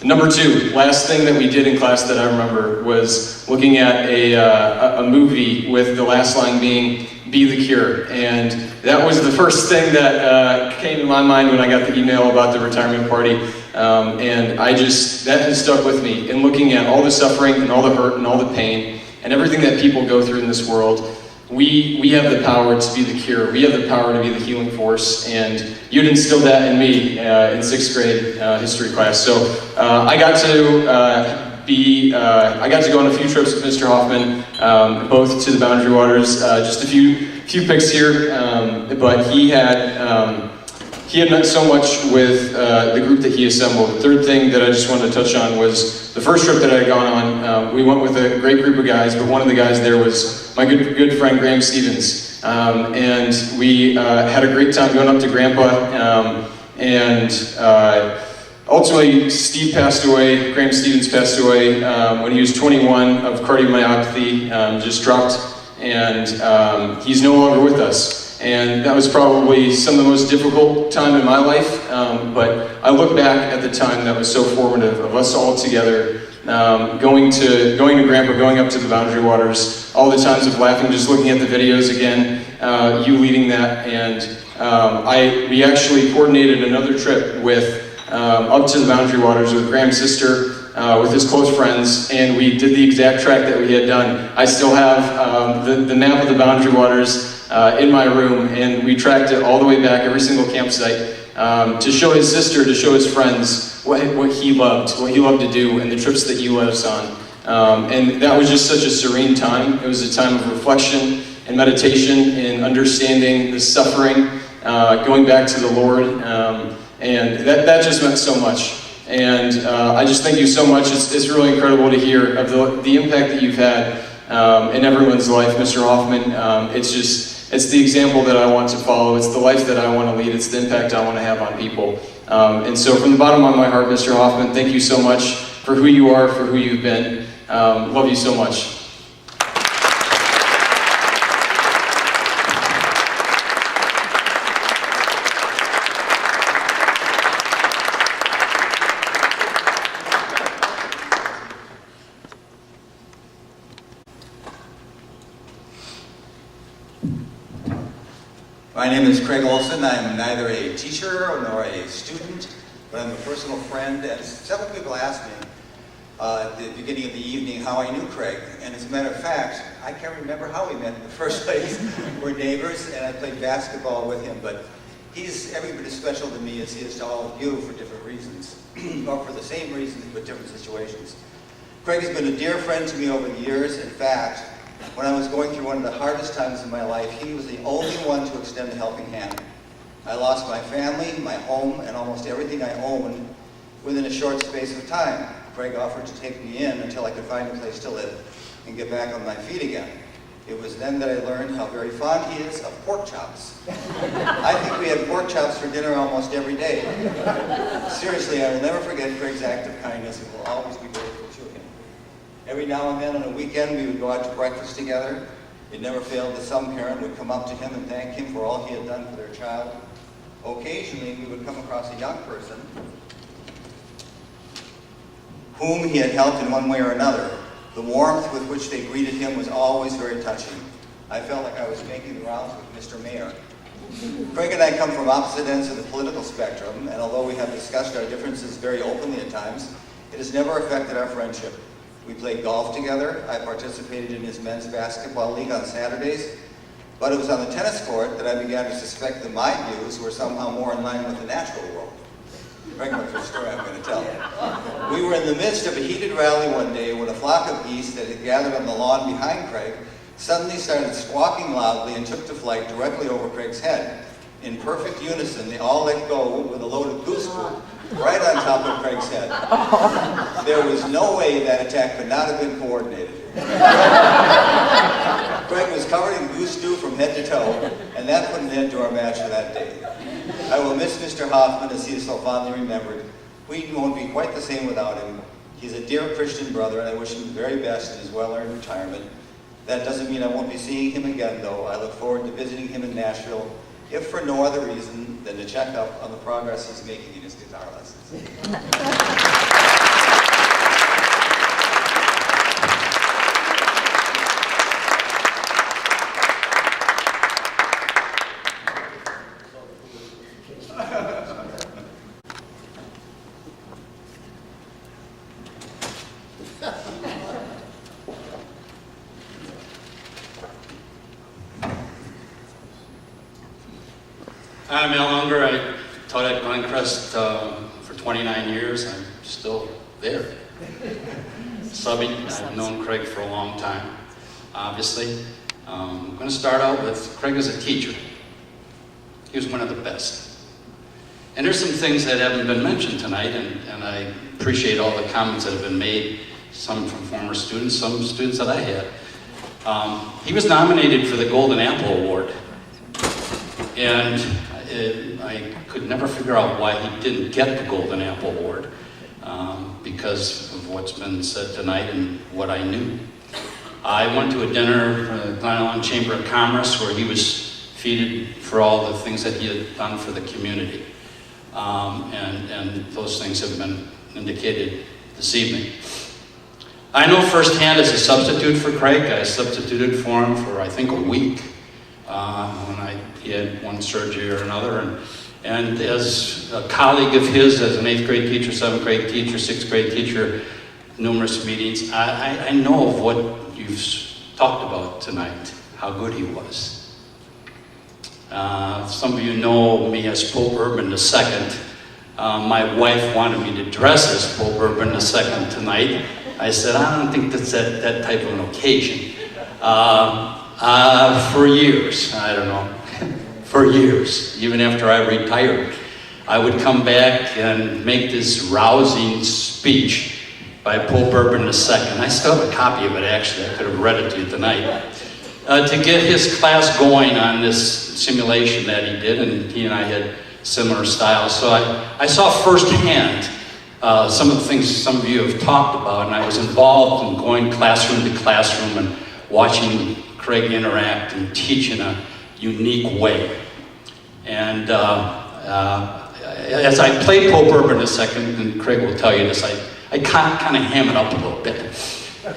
[SPEAKER 19] Number 2, last thing that we did in class that I remember was looking at a movie with the last line being, "Be the cure." And that was the first thing that came to my mind when I got the email about the retirement party. And that has stuck with me in looking at all the suffering and all the hurt and all the pain and everything that people go through in this world. We have the power to be the cure. We have the power to be the healing force, and you'd instilled that in me in 6th grade history class. So I got to go on a few trips with Mr. Hofmann, both to the Boundary Waters. Just a few pics here, but he had meant so much with the group that he assembled. The third thing that I just wanted to touch on was the first trip that I had gone on. We went with a great group of guys, but one of the guys there was my good friend Graham Stevens. And we had a great time going up to Grandpa. Ultimately, Steve passed away, Graham Stevens passed away when he was 21 of cardiomyopathy, just dropped, and he's no longer with us. And that was probably some of the most difficult time in my life, but I look back at the time that was so formative of us all together, going to Grandpa, going up to the Boundary Waters, all the times of laughing, just looking at the videos again, you leading that, and we actually coordinated another trip with up to the Boundary Waters with Graham's sister, with his close friends, and we did the exact track that we had done. I still have the map of the Boundary Waters in my room, and we tracked it all the way back, every single campsite, to show his sister, to show his friends what he loved to do, and the trips that he led us on. And that was just such a serene time. It was a time of reflection and meditation and understanding the suffering, going back to the Lord, and that just meant so much. And I just thank you so much. It's really incredible to hear of the impact that you've had in everyone's life, Mr. Hofmann. It's the example that I want to follow. It's the life that I want to lead. It's the impact I want to have on people. And so from the bottom of my heart, Mr. Hofmann, thank you so much for who you are, for who you've been. Love you so much.
[SPEAKER 20] My name is Craig Olson. I'm neither a teacher nor a student, but I'm a personal friend, and several people ask me, at the beginning of the evening how I knew Craig. And as a matter of fact, I can't remember how we met in the first place. We're neighbors, and I played basketball with him, but he's every bit as special to me as he is to all of you for different reasons, or for the same reasons, but different situations. Craig has been a dear friend to me over the years. In fact, when I was going through one of the hardest times in my life, he was the only one to extend a helping hand. I lost my family, my home, and almost everything I owned within a short space of time. Craig offered to take me in until I could find a place to live and get back on my feet again. It was then that I learned how very fond he is of pork chops. I think we had pork chops for dinner almost every day. Seriously, I will never forget Craig's act of kindness and will always be grateful to him. Every now and then on a weekend we would go out to breakfast together. It never failed that some parent would come up to him and thank him for all he had done for their child. Occasionally we would come across a young person whom he had helped in one way or another. The warmth with which they greeted him was always very touching. I felt like I was making the rounds with Mr. Mayor. Craig and I come from opposite ends of the political spectrum, and although we have discussed our differences very openly at times, it has never affected our friendship. We played golf together. I participated in his men's basketball league on Saturdays, but it was on the tennis court that I began to suspect that my views were somehow more in line with the natural world. Craig knows the story I'm going to tell. We were in the midst of a heated rally one day when a flock of geese that had gathered on the lawn behind Craig suddenly started squawking loudly and took to flight directly over Craig's head. In perfect unison, they all let go with a load of goose poop right on top of Craig's head. There was no way that attack could not have been coordinated. Craig was covered in goose stew from head to toe, and that put an end to our match for that day. I will miss Mr. Hofmann as he is so fondly remembered. Wheaton won't be quite the same without him. He's a dear Christian brother, and I wish him the very best in his well-earned retirement. That doesn't mean I won't be seeing him again, though. I look forward to visiting him in Nashville, if for no other reason than to check up on the progress he's making in his guitar lessons.
[SPEAKER 21] I'm Al Unger. I taught at Glen Crest for 29 years. I'm still there. Subbing. I've known Craig for a long time, obviously. I'm going to start out with Craig as a teacher. He was one of the best. And there's some things that haven't been mentioned tonight, and I appreciate all the comments that have been made, some from former students, some students that I had. He was nominated for the Golden Apple Award. And I could never figure out why he didn't get the Golden Apple Award because of what's been said tonight and what I knew. I went to a dinner for the Glen Island Chamber of Commerce where he was feted for all the things that he had done for the community. And those things have been indicated this evening. I know firsthand as a substitute for Craig, I substituted for him for I think a week. When he had one surgery or another, and as a colleague of his, as an 8th grade teacher, 7th grade teacher, 6th grade teacher, numerous meetings, I know of what you've talked about tonight, how good he was. Some of you know me as Pope Urban II. My wife wanted me to dress as Pope Urban II tonight. I said, I don't think that's that type of an occasion. For years, I don't know, for years, even after I retired, I would come back and make this rousing speech by Pope Urban II. I still have a copy of it, actually. I could have read it to you tonight. To get his class going on this simulation that he did, and he and I had similar styles. So I saw firsthand some of the things some of you have talked about, and I was involved in going classroom to classroom and watching Craig interact and teach in a unique way. And as I played Pope Urban II, and Craig will tell you this, I kind of ham it up a little bit.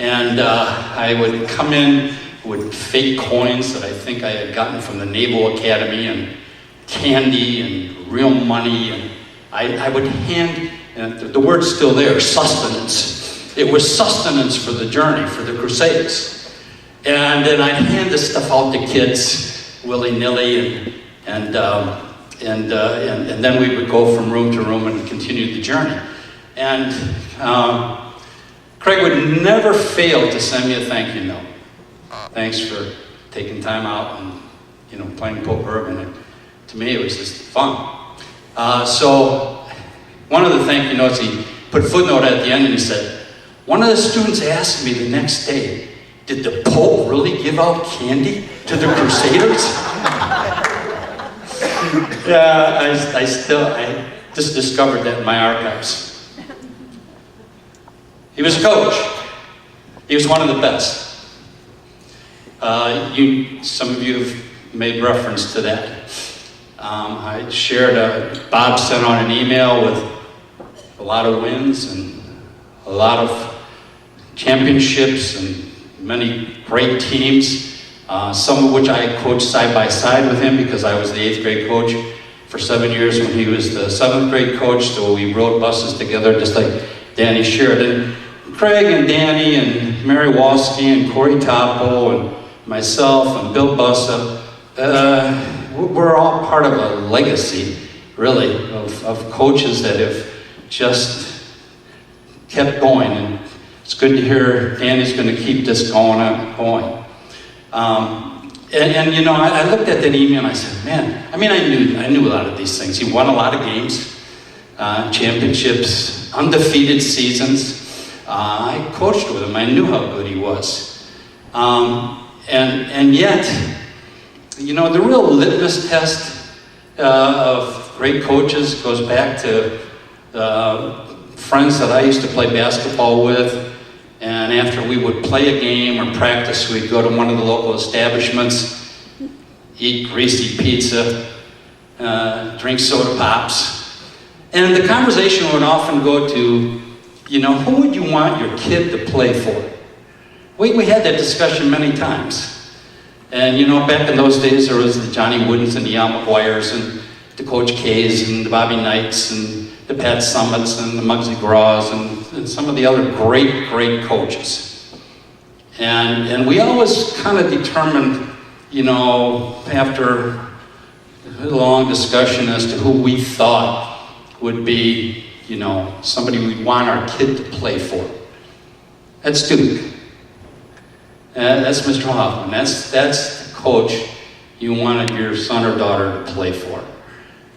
[SPEAKER 21] And I would come in with fake coins that I think I had gotten from the Naval Academy, and candy and real money, and I would hand, and the word's still there, sustenance, it was sustenance for the journey, for the Crusades. And then I'd hand this stuff out to kids willy-nilly, and then we would go from room to room and continue the journey. And Craig would never fail to send me a thank you note. Thanks for taking time out and, you know, playing poker. And to me, it was just fun. So one of the thank you notes, he put a footnote at the end and he said, one of the students asked me the next day, did the Pope really give out candy to the Crusaders? Yeah, I just discovered that in my archives. He was a coach. He was one of the best. Some of you have made reference to that. I shared Bob sent out an email with a lot of wins and a lot of championships and many great teams, some of which I coached side by side with him because I was the 8th grade coach for 7 years when he was the 7th grade coach, so we rode buses together just like Danny shared. And Craig and Danny and Mary Walski and Corey Topo and myself and Bill Bussa, we're all part of a legacy, really, of coaches that have just kept going. And it's good to hear Danny's going to keep this going. And you know, I looked at that email and I said, man, I mean, I knew a lot of these things. He won a lot of games, championships, undefeated seasons. I coached with him. I knew how good he was. And yet, you know, the real litmus test of great coaches goes back to friends that I used to play basketball with. And after we would play a game or practice, we'd go to one of the local establishments, eat greasy pizza, drink soda pops. And the conversation would often go to, you know, who would you want your kid to play for? We had that discussion many times. And, you know, back in those days, there was the Johnny Woodens and the Al McGuires and the Coach K's and the Bobby Knights and the Pat Summits and the Muggsy Graws and some of the other great, great coaches. And we always kind of determined, you know, after a long discussion as to who we thought would be, you know, somebody we'd want our kid to play for. That's Duke. That's Mr. Hofmann. That's the coach you wanted your son or daughter to play for.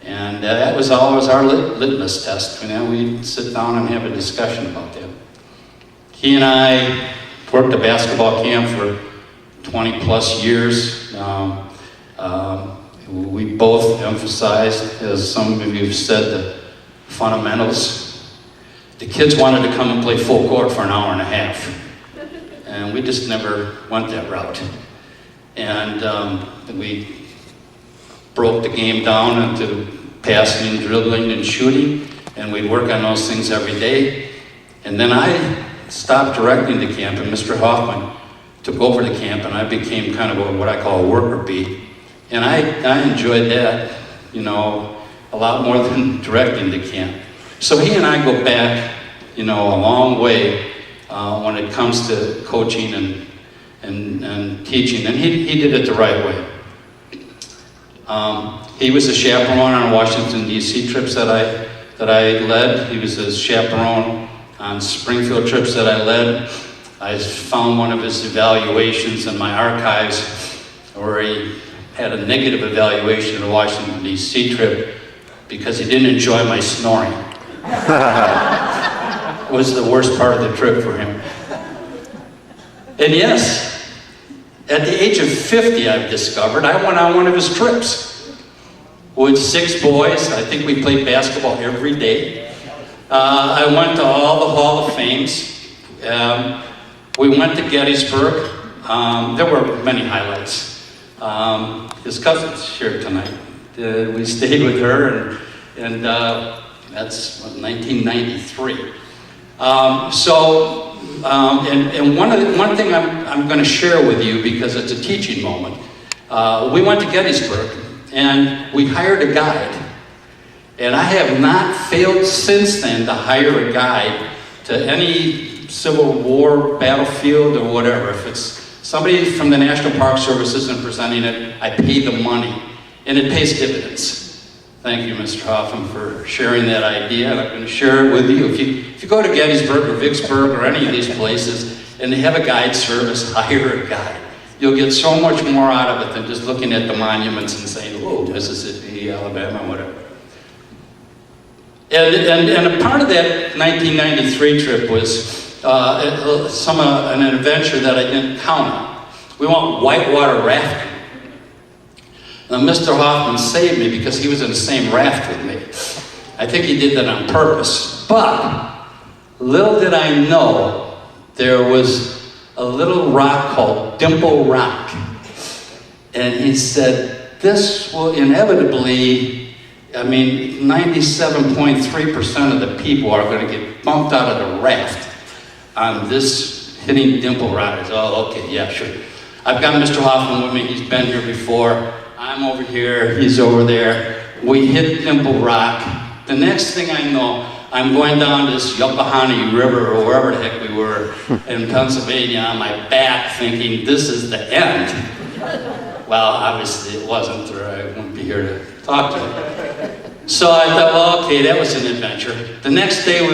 [SPEAKER 21] And that was always our litmus test. You know, we'd sit down and have a discussion about that. He and I worked a basketball camp for 20 plus years. We both emphasized, as some of you have said, the fundamentals. The kids wanted to come and play full court for an hour and a half. And we just never went that route. And we broke the game down into passing and dribbling and shooting, and we'd work on those things every day. And then I stopped directing the camp, and Mr. Hofmann took over the camp, and I became kind of what I call a worker bee. And I enjoyed that, you know, a lot more than directing the camp. So he and I go back, you know, a long way when it comes to coaching and teaching, and he did it the right way. He was a chaperone on Washington, D.C. trips that I led. He was a chaperone on Springfield trips that I led. I found one of his evaluations in my archives where he had a negative evaluation of the Washington, D.C. trip because he didn't enjoy my snoring. It was the worst part of the trip for him. And yes, at the age of 50, I've discovered, I went on one of his trips with 6 boys. I think we played basketball every day. I went to all the Hall of Fames. We went to Gettysburg. There were many highlights. His cousin's here tonight. We stayed with her, and that's 1993. And one thing I'm going to share with you, because it's a teaching moment. We went to Gettysburg, and we hired a guide. And I have not failed since then to hire a guide to any Civil War battlefield or whatever. If it's somebody from the National Park Service isn't presenting it, I pay the money, and it pays dividends. Thank you, Mr. Hofmann, for sharing that idea, and I'm going to share it with you. If you go to Gettysburg or Vicksburg or any of these places, and they have a guide service, hire a guide. You'll get so much more out of it than just looking at the monuments and saying, oh, Mississippi, Alabama, whatever. And a part of that 1993 trip was an adventure that I didn't count on. We went whitewater rafting. Now, Mr. Hofmann saved me because he was in the same raft with me. I think he did that on purpose. But little did I know, there was a little rock called Dimple Rock. And he said, this will inevitably, 97.3% of the people are going to get bumped out of the raft on this hitting Dimple Rock. I said, oh, okay, yeah, sure. I've got Mr. Hofmann with me. He's been here before. I'm over here. He's over there. We hit Dimple Rock. The next thing I know, I'm going down this Yucahani River or wherever the heck we were in Pennsylvania on my back thinking this is the end. Well, obviously it wasn't, or I wouldn't be here to talk to you. So I thought, well, okay, that was an adventure. The next day or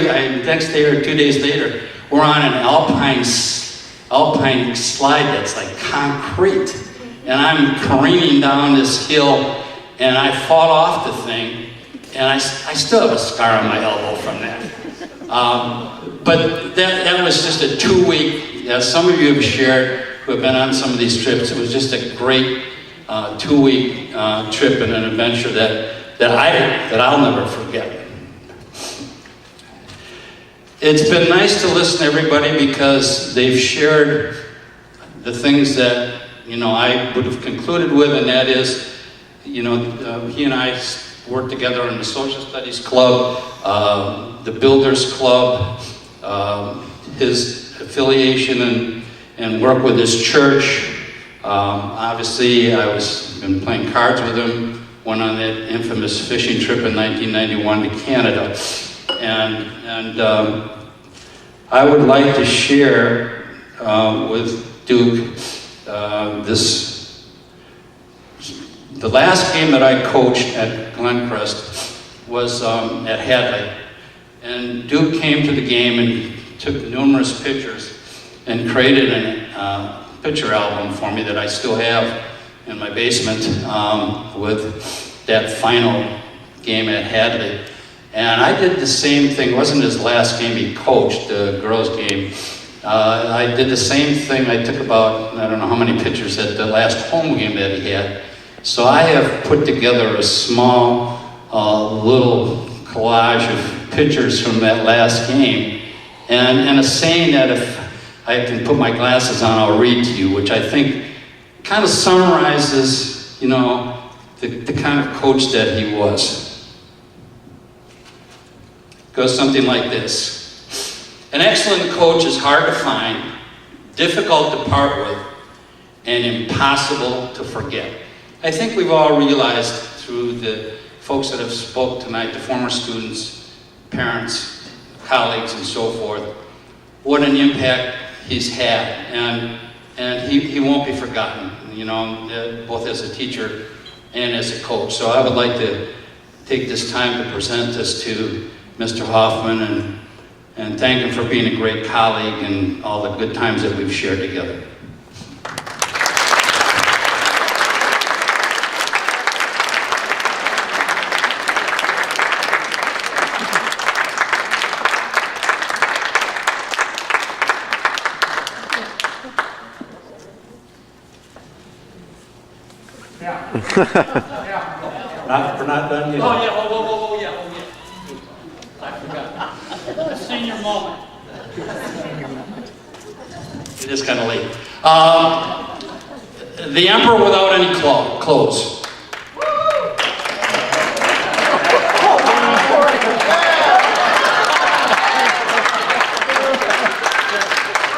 [SPEAKER 21] 2 days later, we're on an alpine slide that's like concrete. And I'm careening down this hill, and I fall off the thing, and I still have a scar on my elbow from that. But that was just a 2-week, as some of you have shared who have been on some of these trips, it was just a great 2-week trip and an adventure that I'll never forget. It's been nice to listen to everybody because they've shared the things that I would have concluded with, and that is, he and I worked together in the Social Studies Club, the Builders Club, his affiliation and work with his church. Obviously, been playing cards with him, went on that infamous fishing trip in 1991 to Canada. And I would like to share with Duke the last game that I coached at Glen Crest was at Hadley. And Duke came to the game and took numerous pictures and created a picture album for me that I still have in my basement with that final game at Hadley. And I did the same thing. It wasn't his last game he coached, the girls' game. I did the same thing. I took about, I don't know how many pictures at the last home game that he had. So I have put together a small little collage of pictures from that last game. And a saying that if I can put my glasses on, I'll read to you, which I think kind of summarizes, the kind of coach that he was. It goes something like this. An excellent coach is hard to find, difficult to part with, and impossible to forget. I think we've all realized through the folks that have spoke tonight, the former students, parents, colleagues, and so forth, what an impact he's had. And he won't be forgotten, both as a teacher and as a coach. So I would like to take this time to present this to Mr. Hofmann and thank him for being a great colleague and all the good times that we've shared together.
[SPEAKER 8] We're not done yet.
[SPEAKER 10] Oh, yeah. I forgot. The senior moment.
[SPEAKER 21] It is kind of late. The Emperor Without Any Clothes.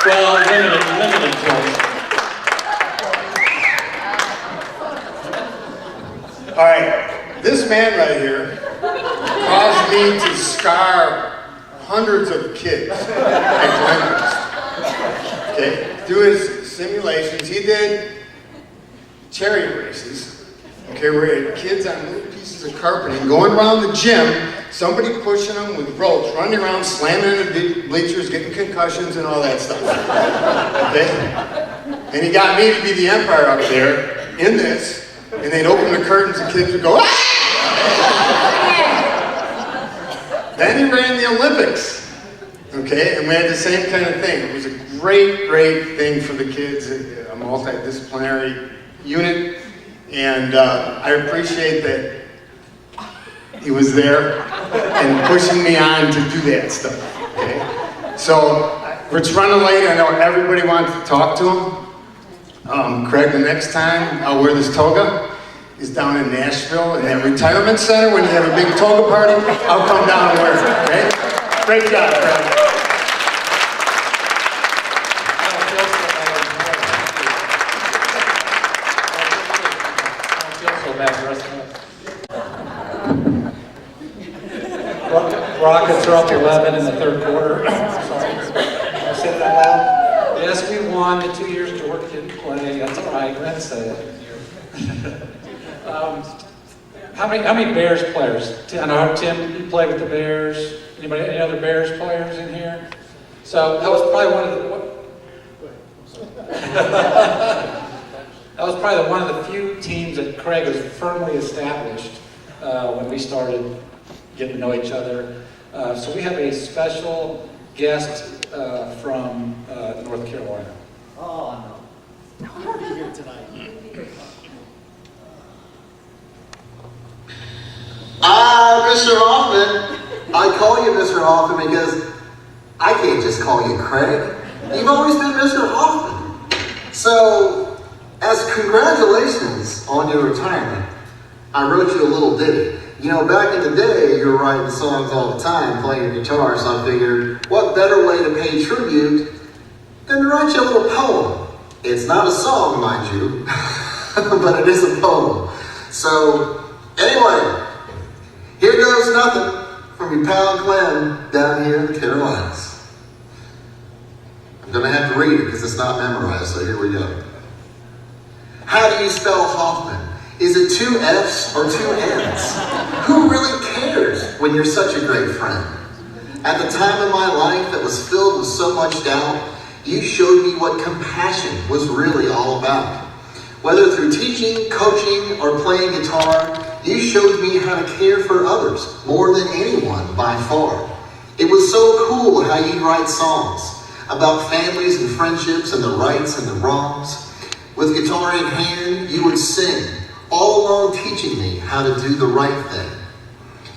[SPEAKER 21] Well, limited clothes.
[SPEAKER 17] All right, this man right here caused me to scar
[SPEAKER 5] hundreds of kids at Glen Crest. Okay, through his simulations, he did chariot races. Okay, where he had kids on little pieces of carpeting going around the gym, somebody pushing them with ropes, running around, slamming into the bleachers, getting concussions and all that stuff. Okay? And he got me to be the umpire up there in this, and they'd open the curtains and kids would go, ah! Then he ran the Olympics. Okay, and we had the same kind of thing. It was a great, great thing for the kids, a multidisciplinary unit. And I appreciate that he was there and pushing me on to do that stuff, okay? So, it's running late. I know everybody wants to talk to him. Craig, the next time I'll wear this toga is down in Nashville in that retirement center when you have a big toga party. I'll come down and wear it, okay? Great job, Craig.
[SPEAKER 2] Rockets are up 11 in the third quarter. Sorry. I said that loud. Yes, we won the 2 years George didn't play. That's all right. Let's say that. How many Bears players? I know Tim, you played with the Bears. Anybody? Any other Bears players in here? So that was probably one of the few teams that Craig was firmly established when we started getting to know each other. So we have a special guest from North Carolina.
[SPEAKER 3] Oh, no. I'll be here tonight.
[SPEAKER 22] Mr. Hoffman. I call you Mr. Hoffman because I can't just call you Craig. You've always been Mr. Hoffman. So, as congratulations on your retirement, I wrote you a little ditty. You know, back in the day, you were writing songs all the time, playing your guitar, so I figured, what better way to pay tribute than to write you a little poem. It's not a song, mind you, but it is a poem. So, anyway, here goes nothing from your pal Glenn down here in the Carolinas. I'm going to have to read it because it's not memorized, so here we go. How do you spell Hofmann? Is it 2 F's or 2 N's? Who really cares when you're such a great friend? At the time of my life that was filled with so much doubt, you showed me what compassion was really all about. Whether through teaching, coaching, or playing guitar, you showed me how to care for others more than anyone by far. It was so cool how you'd write songs about families and friendships and the rights and the wrongs. With guitar in hand, you would sing, all along teaching me how to do the right thing.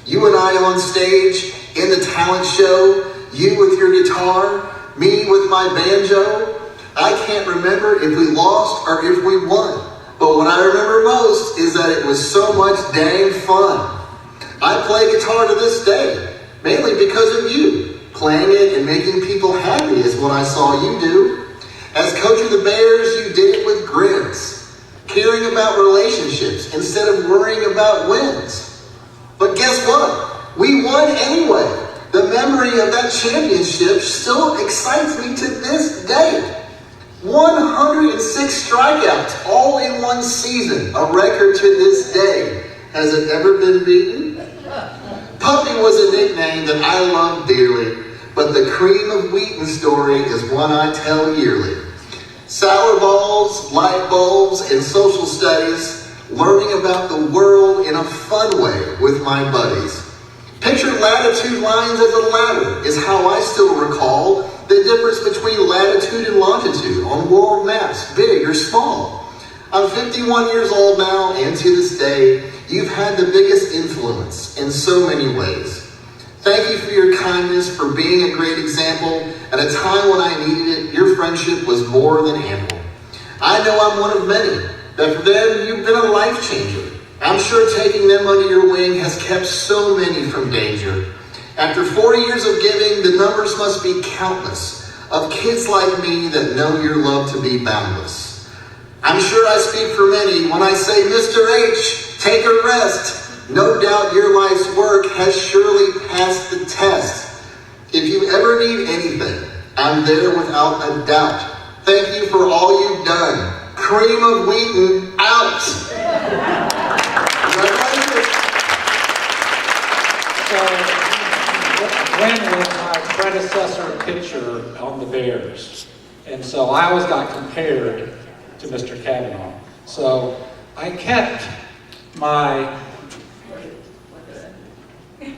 [SPEAKER 22] You and I on stage, in the talent show, you with your guitar, me with my banjo. I can't remember if we lost or if we won, but what I remember most is that it was so much dang fun. I play guitar to this day, mainly because of you. Playing it and making people happy is what I saw you do. As coach of the Bears, you did it with grins, caring about relationships instead of worrying about wins. But guess what? We won anyway. The memory of that championship still excites me to this day. 106 strikeouts, all in one season, a record to this day. Has it ever been beaten? Puppy was a nickname that I love dearly, but the cream of Wheaton story is one I tell yearly. Sour balls, light bulbs, and social studies, learning about the world in a fun way with my buddies. Picture latitude lines as a ladder is how I still recall the difference between latitude and longitude on world maps, big or small. I'm 51 years old now, and to this day, you've had the biggest influence in so many ways. Thank you for your kindness, for being a great example. At a time when I needed it, your friendship was more than ample. I know I'm one of many, that for them, you've been a life changer. I'm sure taking them under your wing has kept so many from danger. After 40 years of giving, the numbers must be countless of kids like me that know your love to be boundless. I'm sure I speak for many when I say, Mr. H, take a rest. No doubt your life's work has surely passed the test. If need anything, I'm there without a doubt. Thank you for all you've done. Cream of Wheaton out.
[SPEAKER 2] So, Glenn was my predecessor pitcher on the Bears. And so I always got compared to Mr. Kavanaugh. So I kept my,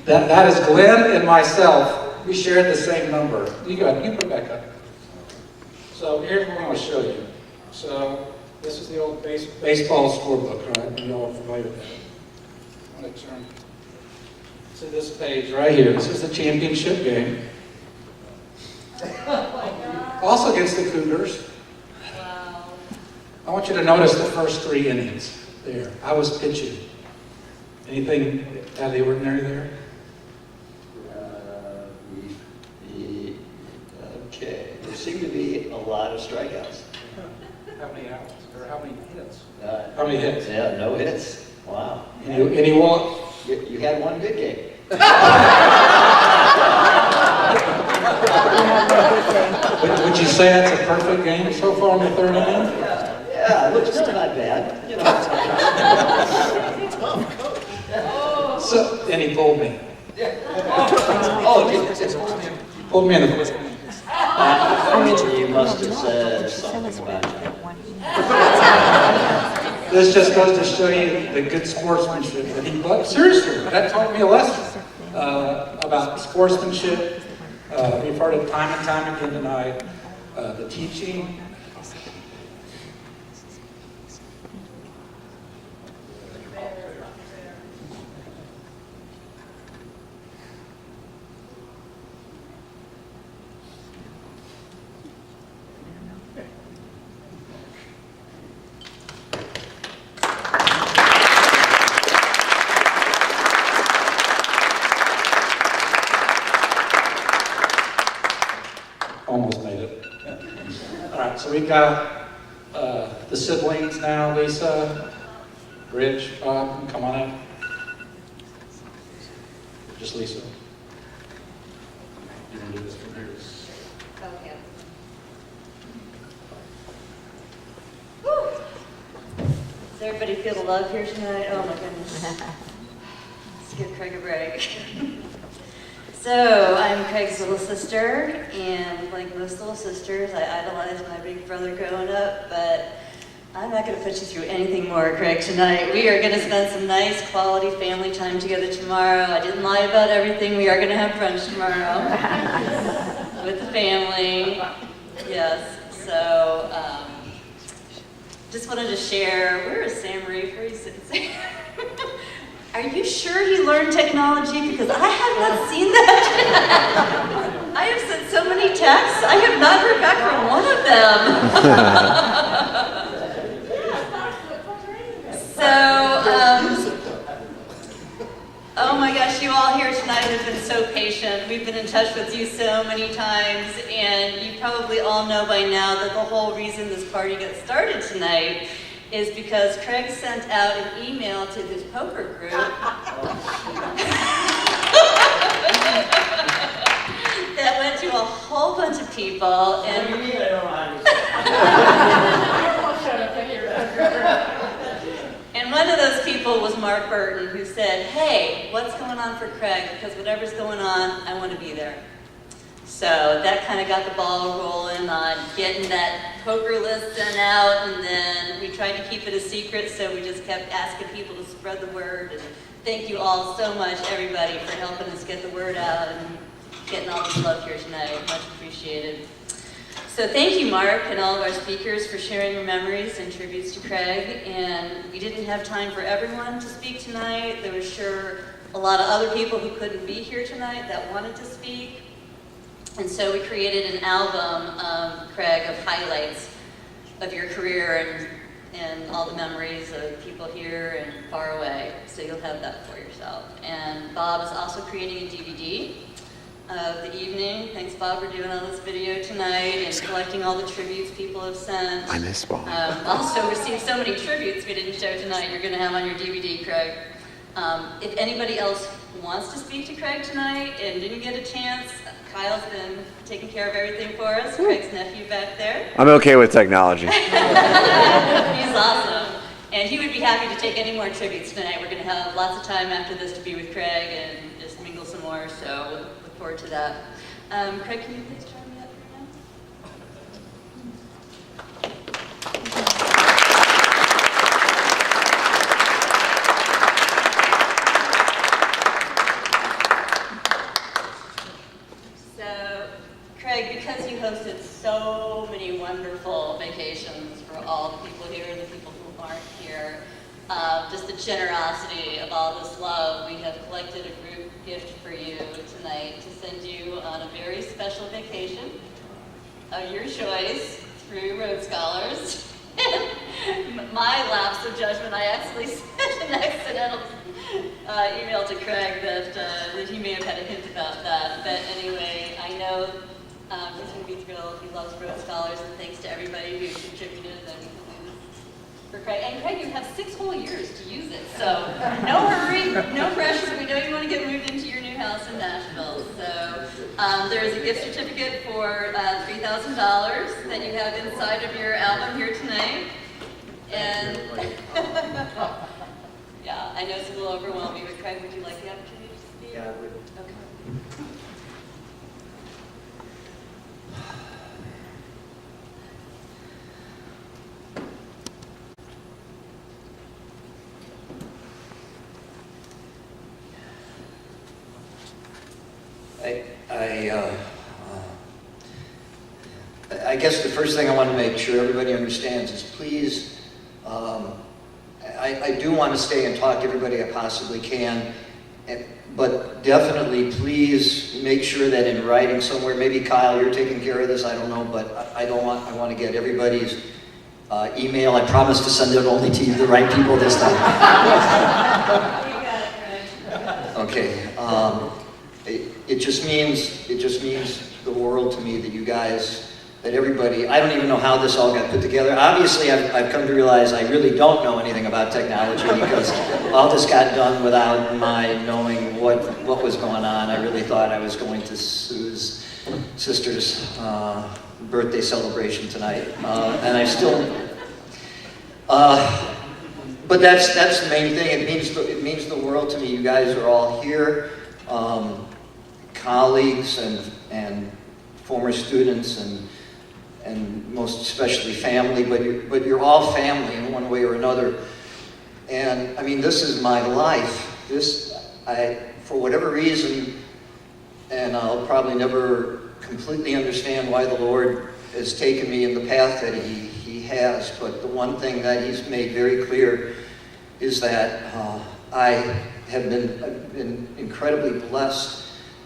[SPEAKER 2] that is Glenn and myself. We shared the same number. You go ahead, you put it back up. So here's what I'm going to show you. So this is the old baseball scorebook, right? You all are familiar with that. I'm going to turn to this page right here. This is the championship game. Also against the Cougars.
[SPEAKER 12] Wow.
[SPEAKER 2] I want you to notice the first 3 innings there. I was pitching. Anything out of the ordinary there?
[SPEAKER 3] Okay, there seem to be a lot of strikeouts.
[SPEAKER 2] How many outs? Or how many hits? How many hits?
[SPEAKER 3] Yeah, no hits. Wow.
[SPEAKER 2] Any walk?
[SPEAKER 3] You had one good game.
[SPEAKER 2] Would you say that's a perfect game so far in the 3rd inning?
[SPEAKER 3] Yeah, it looks not bad. You know.
[SPEAKER 2] So, and he pulled me.
[SPEAKER 3] Oh,
[SPEAKER 2] Pulled me in the 4th inning.
[SPEAKER 3] You must have said something about it.
[SPEAKER 2] This just goes to show you the good sportsmanship that he was. Seriously, that taught me a lesson about sportsmanship. We've heard it time and time again tonight. The teaching. Almost made it. All right, so we've got the siblings now. Lisa, Rich, Bob, come on up. Just Lisa. You want to do this from here?
[SPEAKER 12] Okay. Does everybody feel the love here tonight? Oh my goodness. Let's give Craig a break. So, I'm Craig's little sister, and like most little sisters, I idolized my big brother growing up, but I'm not going to put you through anything more, Craig, tonight. We are going to spend some nice quality family time together tomorrow. I didn't lie about everything. We are going to have brunch tomorrow with the family. Yes, so just wanted to share, where is Sam Reef? Where are you sitting? Are you sure he learned technology? Because I have not seen that. I have sent so many texts. I have not heard back from one of them. So, oh my gosh, you all here tonight have been so patient. We've been in touch with you so many times, and you probably all know by now that the whole reason this party got started tonight is because Craig sent out an email to his poker group that went to a whole bunch of people, and and one of those people was Mark Burton, who said, hey, what's going on for Craig? Because whatever's going on, I want to be there. So that kind of got the ball rolling on getting that poker list sent out, and then we tried to keep it a secret, so we just kept asking people to spread the word. And thank you all so much, everybody, for helping us get the word out and getting all this love here tonight. Much appreciated. So thank you, Mark, and all of our speakers for sharing your memories and tributes to Craig. And we didn't have time for everyone to speak tonight. There was sure a lot of other people who couldn't be here tonight that wanted to speak. And so we created an album, Craig, of highlights of your career and all the memories of people here and far away. So you'll have that for yourself. And Bob is also creating a DVD of the evening. Thanks, Bob, for doing all this video tonight and collecting all the tributes people have sent.
[SPEAKER 4] I miss Bob.
[SPEAKER 12] Also received so many tributes we didn't show tonight you're going to have on your DVD, Craig. If anybody else wants to speak to Craig tonight and didn't get a chance,
[SPEAKER 4] Kyle's been taking care of everything for us. Craig's nephew back there.
[SPEAKER 7] I'm okay with technology.
[SPEAKER 4] He's awesome. And he would be happy to take any more tributes tonight. We're going to have lots of time after this to be with Craig and just mingle some more, so we'll look forward to that. Craig, can you please join me up here now? So, Craig, because you hosted so many wonderful vacations for all the people here and the people who aren't here, just the generosity of all this love, we have collected a group gift for you tonight to send you on a very special vacation of your choice through Road Scholars. My lapse of judgment, I actually sent an accidental email to Craig that he may have had a hint about that. But anyway, I know he's going to be thrilled. He loves Road Scholars, and thanks to everybody who contributed for Craig. And Craig, you have 6 whole years to use it, so no hurry, no pressure. We know you want to get moved into your new house in Nashville. So there is a gift certificate for $3,000 that you have inside of your album here tonight. And yeah, I know it's a little overwhelming, but Craig, would you like the opportunity to speak?
[SPEAKER 8] Yeah, I would.
[SPEAKER 4] Okay.
[SPEAKER 23] I guess the first thing I want to make sure everybody understands is please, I do want to stay and talk to everybody I possibly can, but definitely please make sure that in writing somewhere, maybe Kyle, you're taking care of this, I don't know, but I want to get everybody's email. I promise to send it only to the right people this time. Okay. It just means the world to me that you guys, that everybody, I don't even know how this all got put together. Obviously, I've come to realize I really don't know anything about technology because all this got done without my knowing what was going on. I really thought I was going to Sue's sister's birthday celebration tonight, and I still. But that's the main thing. It means the world to me. You guys are all here. Colleagues and former students and most especially family, but you're all family in one way or another. And I mean, this is my life. For whatever reason, and I'll probably never completely understand why the Lord has taken me in the path that He has, but the one thing that He's made very clear is that I've been incredibly blessed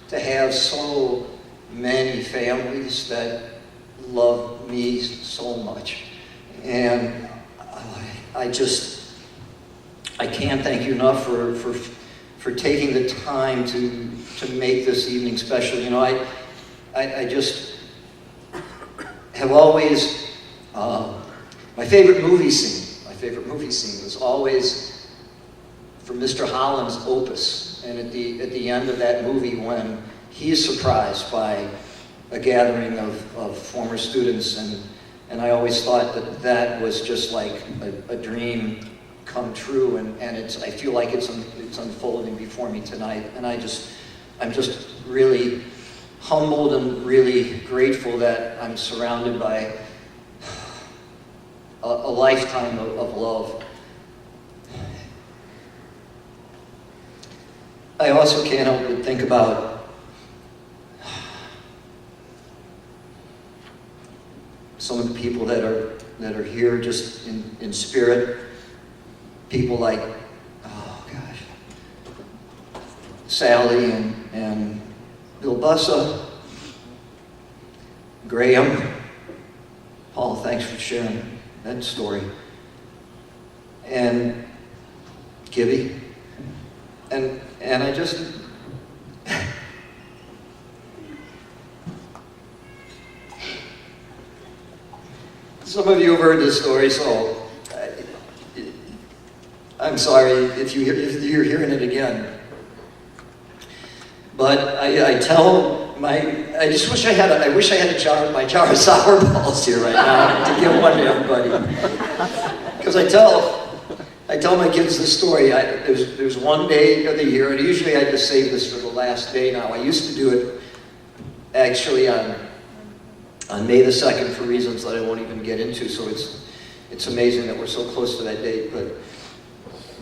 [SPEAKER 23] to have so many families that love me so much. And I can't thank you enough for taking the time to make this evening special. You know, I just have always, my favorite movie scene was always from Mr. Holland's Opus. And at the end of that movie, when he is surprised by a gathering of former students, and I always thought that was just like a dream come true, and I feel like it's unfolding before me tonight, and I'm just really humbled and really grateful that I'm surrounded by a lifetime of love. I also can't help but think about some of the people that are here just in spirit. People like, Sally and Bill Bussa, Graham. Paul, thanks for sharing that story. And Gibby. And I just, some of you have heard this story, so I'm sorry if you're hearing it again. But I tell I just wish I had my jar of sour balls here right now to give one to everybody. Because I tell my kids this story. There's one day of the year, and usually I just save this for the last day now. I used to do it actually on May the 2nd for reasons that I won't even get into, so it's amazing that we're so close to that date.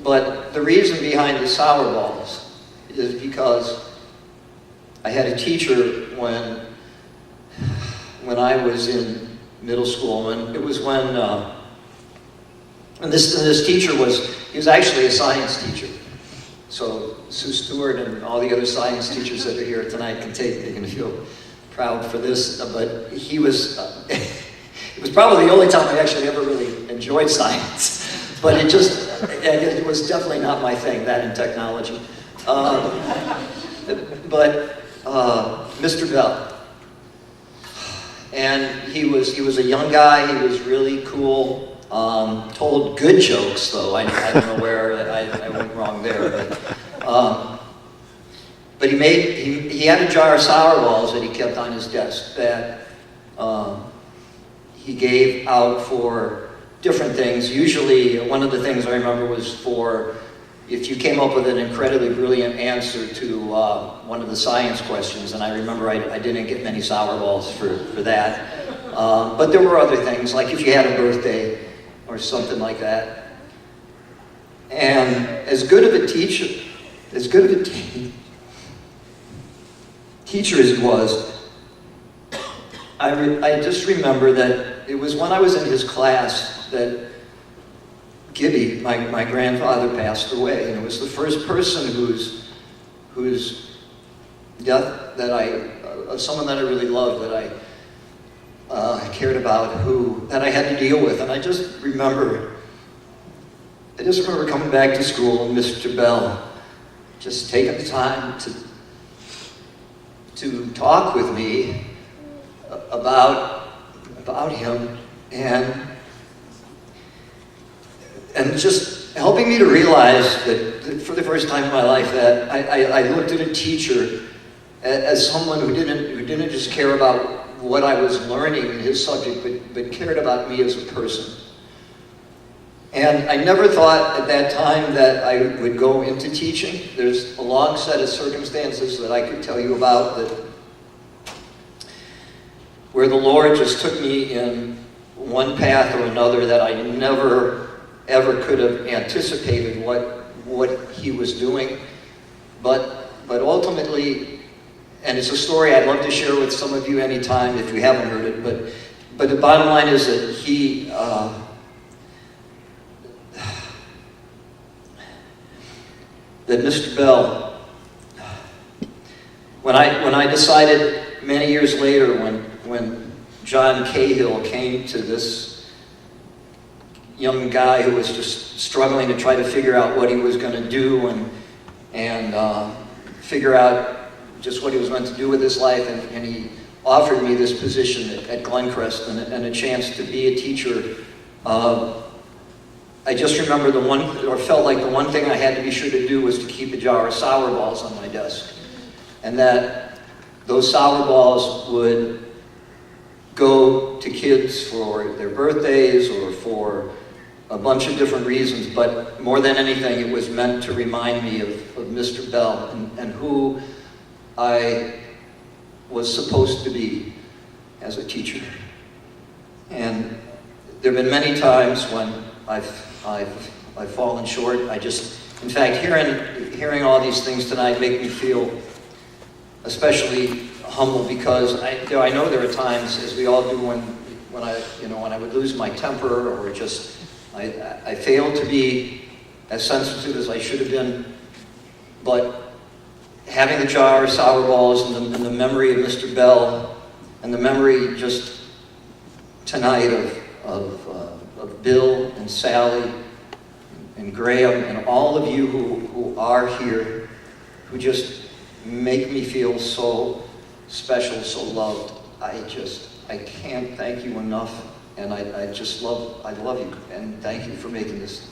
[SPEAKER 23] But the reason behind the sour balls is because I had a teacher when I was in middle school, and it was when this teacher he was actually a science teacher. So Sue Stewart and all the other science teachers that are here tonight they can feel proud for this, but he was, it was probably the only time I actually ever really enjoyed science, but it was definitely not my thing, that and technology. Mr. Bell, and he was a young guy, he was really cool, told good jokes though, I don't know where I went wrong there, but he had a jar of sour balls that he kept on his desk that he gave out for different things. Usually, one of the things I remember was for if you came up with an incredibly brilliant answer to one of the science questions, and I remember I didn't get many sour balls for that. But there were other things, like if you had a birthday or something like that. And as good of a teacher as he was, I just remember that it was when I was in his class that Gibby, my grandfather, passed away, and it was the first person whose death that someone that I really loved, that I cared about, that I had to deal with, and I just remember coming back to school and Mr. Bell just taking the time to talk with me about him and just helping me to realize that for the first time in my life that I looked at a teacher as someone who didn't just care about what I was learning in his subject, but cared about me as a person. And I never thought at that time that I would go into teaching. There's a long set of circumstances that I could tell you about where the Lord just took me in one path or another that I never ever could have anticipated what he was doing. But ultimately, and it's a story I'd love to share with some of you anytime if you haven't heard it, but the bottom line is that that Mr. Bell, when I decided many years later when John Cahill came to this young guy who was just struggling to try to figure out what he was going to do and figure out just what he was meant to do with his life, and he offered me this position at Glen Crest and a chance to be a teacher. I just remember felt like the one thing I had to be sure to do was to keep a jar of sour balls on my desk, and that those sour balls would go to kids for their birthdays or for a bunch of different reasons, but more than anything, it was meant to remind me of Mr. Bell and who I was supposed to be as a teacher. And there have been many times when I've fallen short. In fact, hearing all these things tonight make me feel especially humble, because I know there are times, as we all do, when I would lose my temper or just I failed to be as sensitive as I should have been. But having the jar of sour balls and the memory of Mr. Bell and the memory just tonight of Bill and Sally and Graham and all of you who are here, who just make me feel so special, so loved. I can't thank you enough, and I love you, and thank you for making this.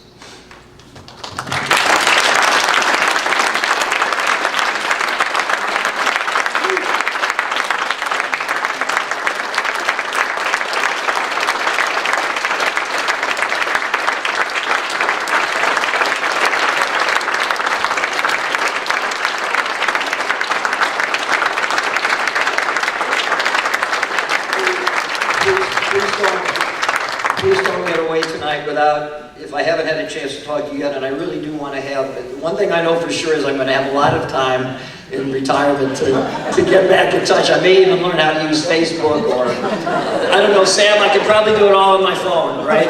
[SPEAKER 23] Please don't get away tonight without, if I haven't had a chance to talk to you yet, and I really do want to have, one thing I know for sure is I'm going to have a lot of time in retirement to get back in touch. I may even learn how to use Facebook or, I don't know, Sam, I could probably do it all on my phone, right?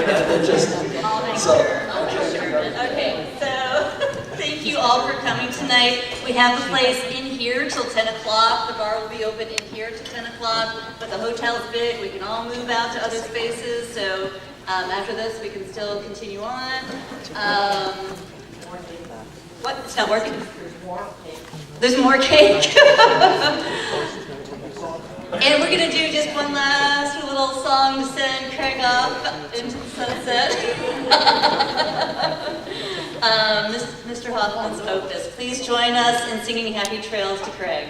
[SPEAKER 4] Okay, so thank you all for coming tonight. We have the place in here till 10 o'clock. The bar will be open in here till 10 o'clock, but the hotel's big. We can all move out to other spaces, so after this we can still continue on. What? It's not working? There's more cake. And we're going to do just one last little song to send Craig off into the sunset. Mr. Hofmann's Opus. Please join us in singing Happy Trails to Craig.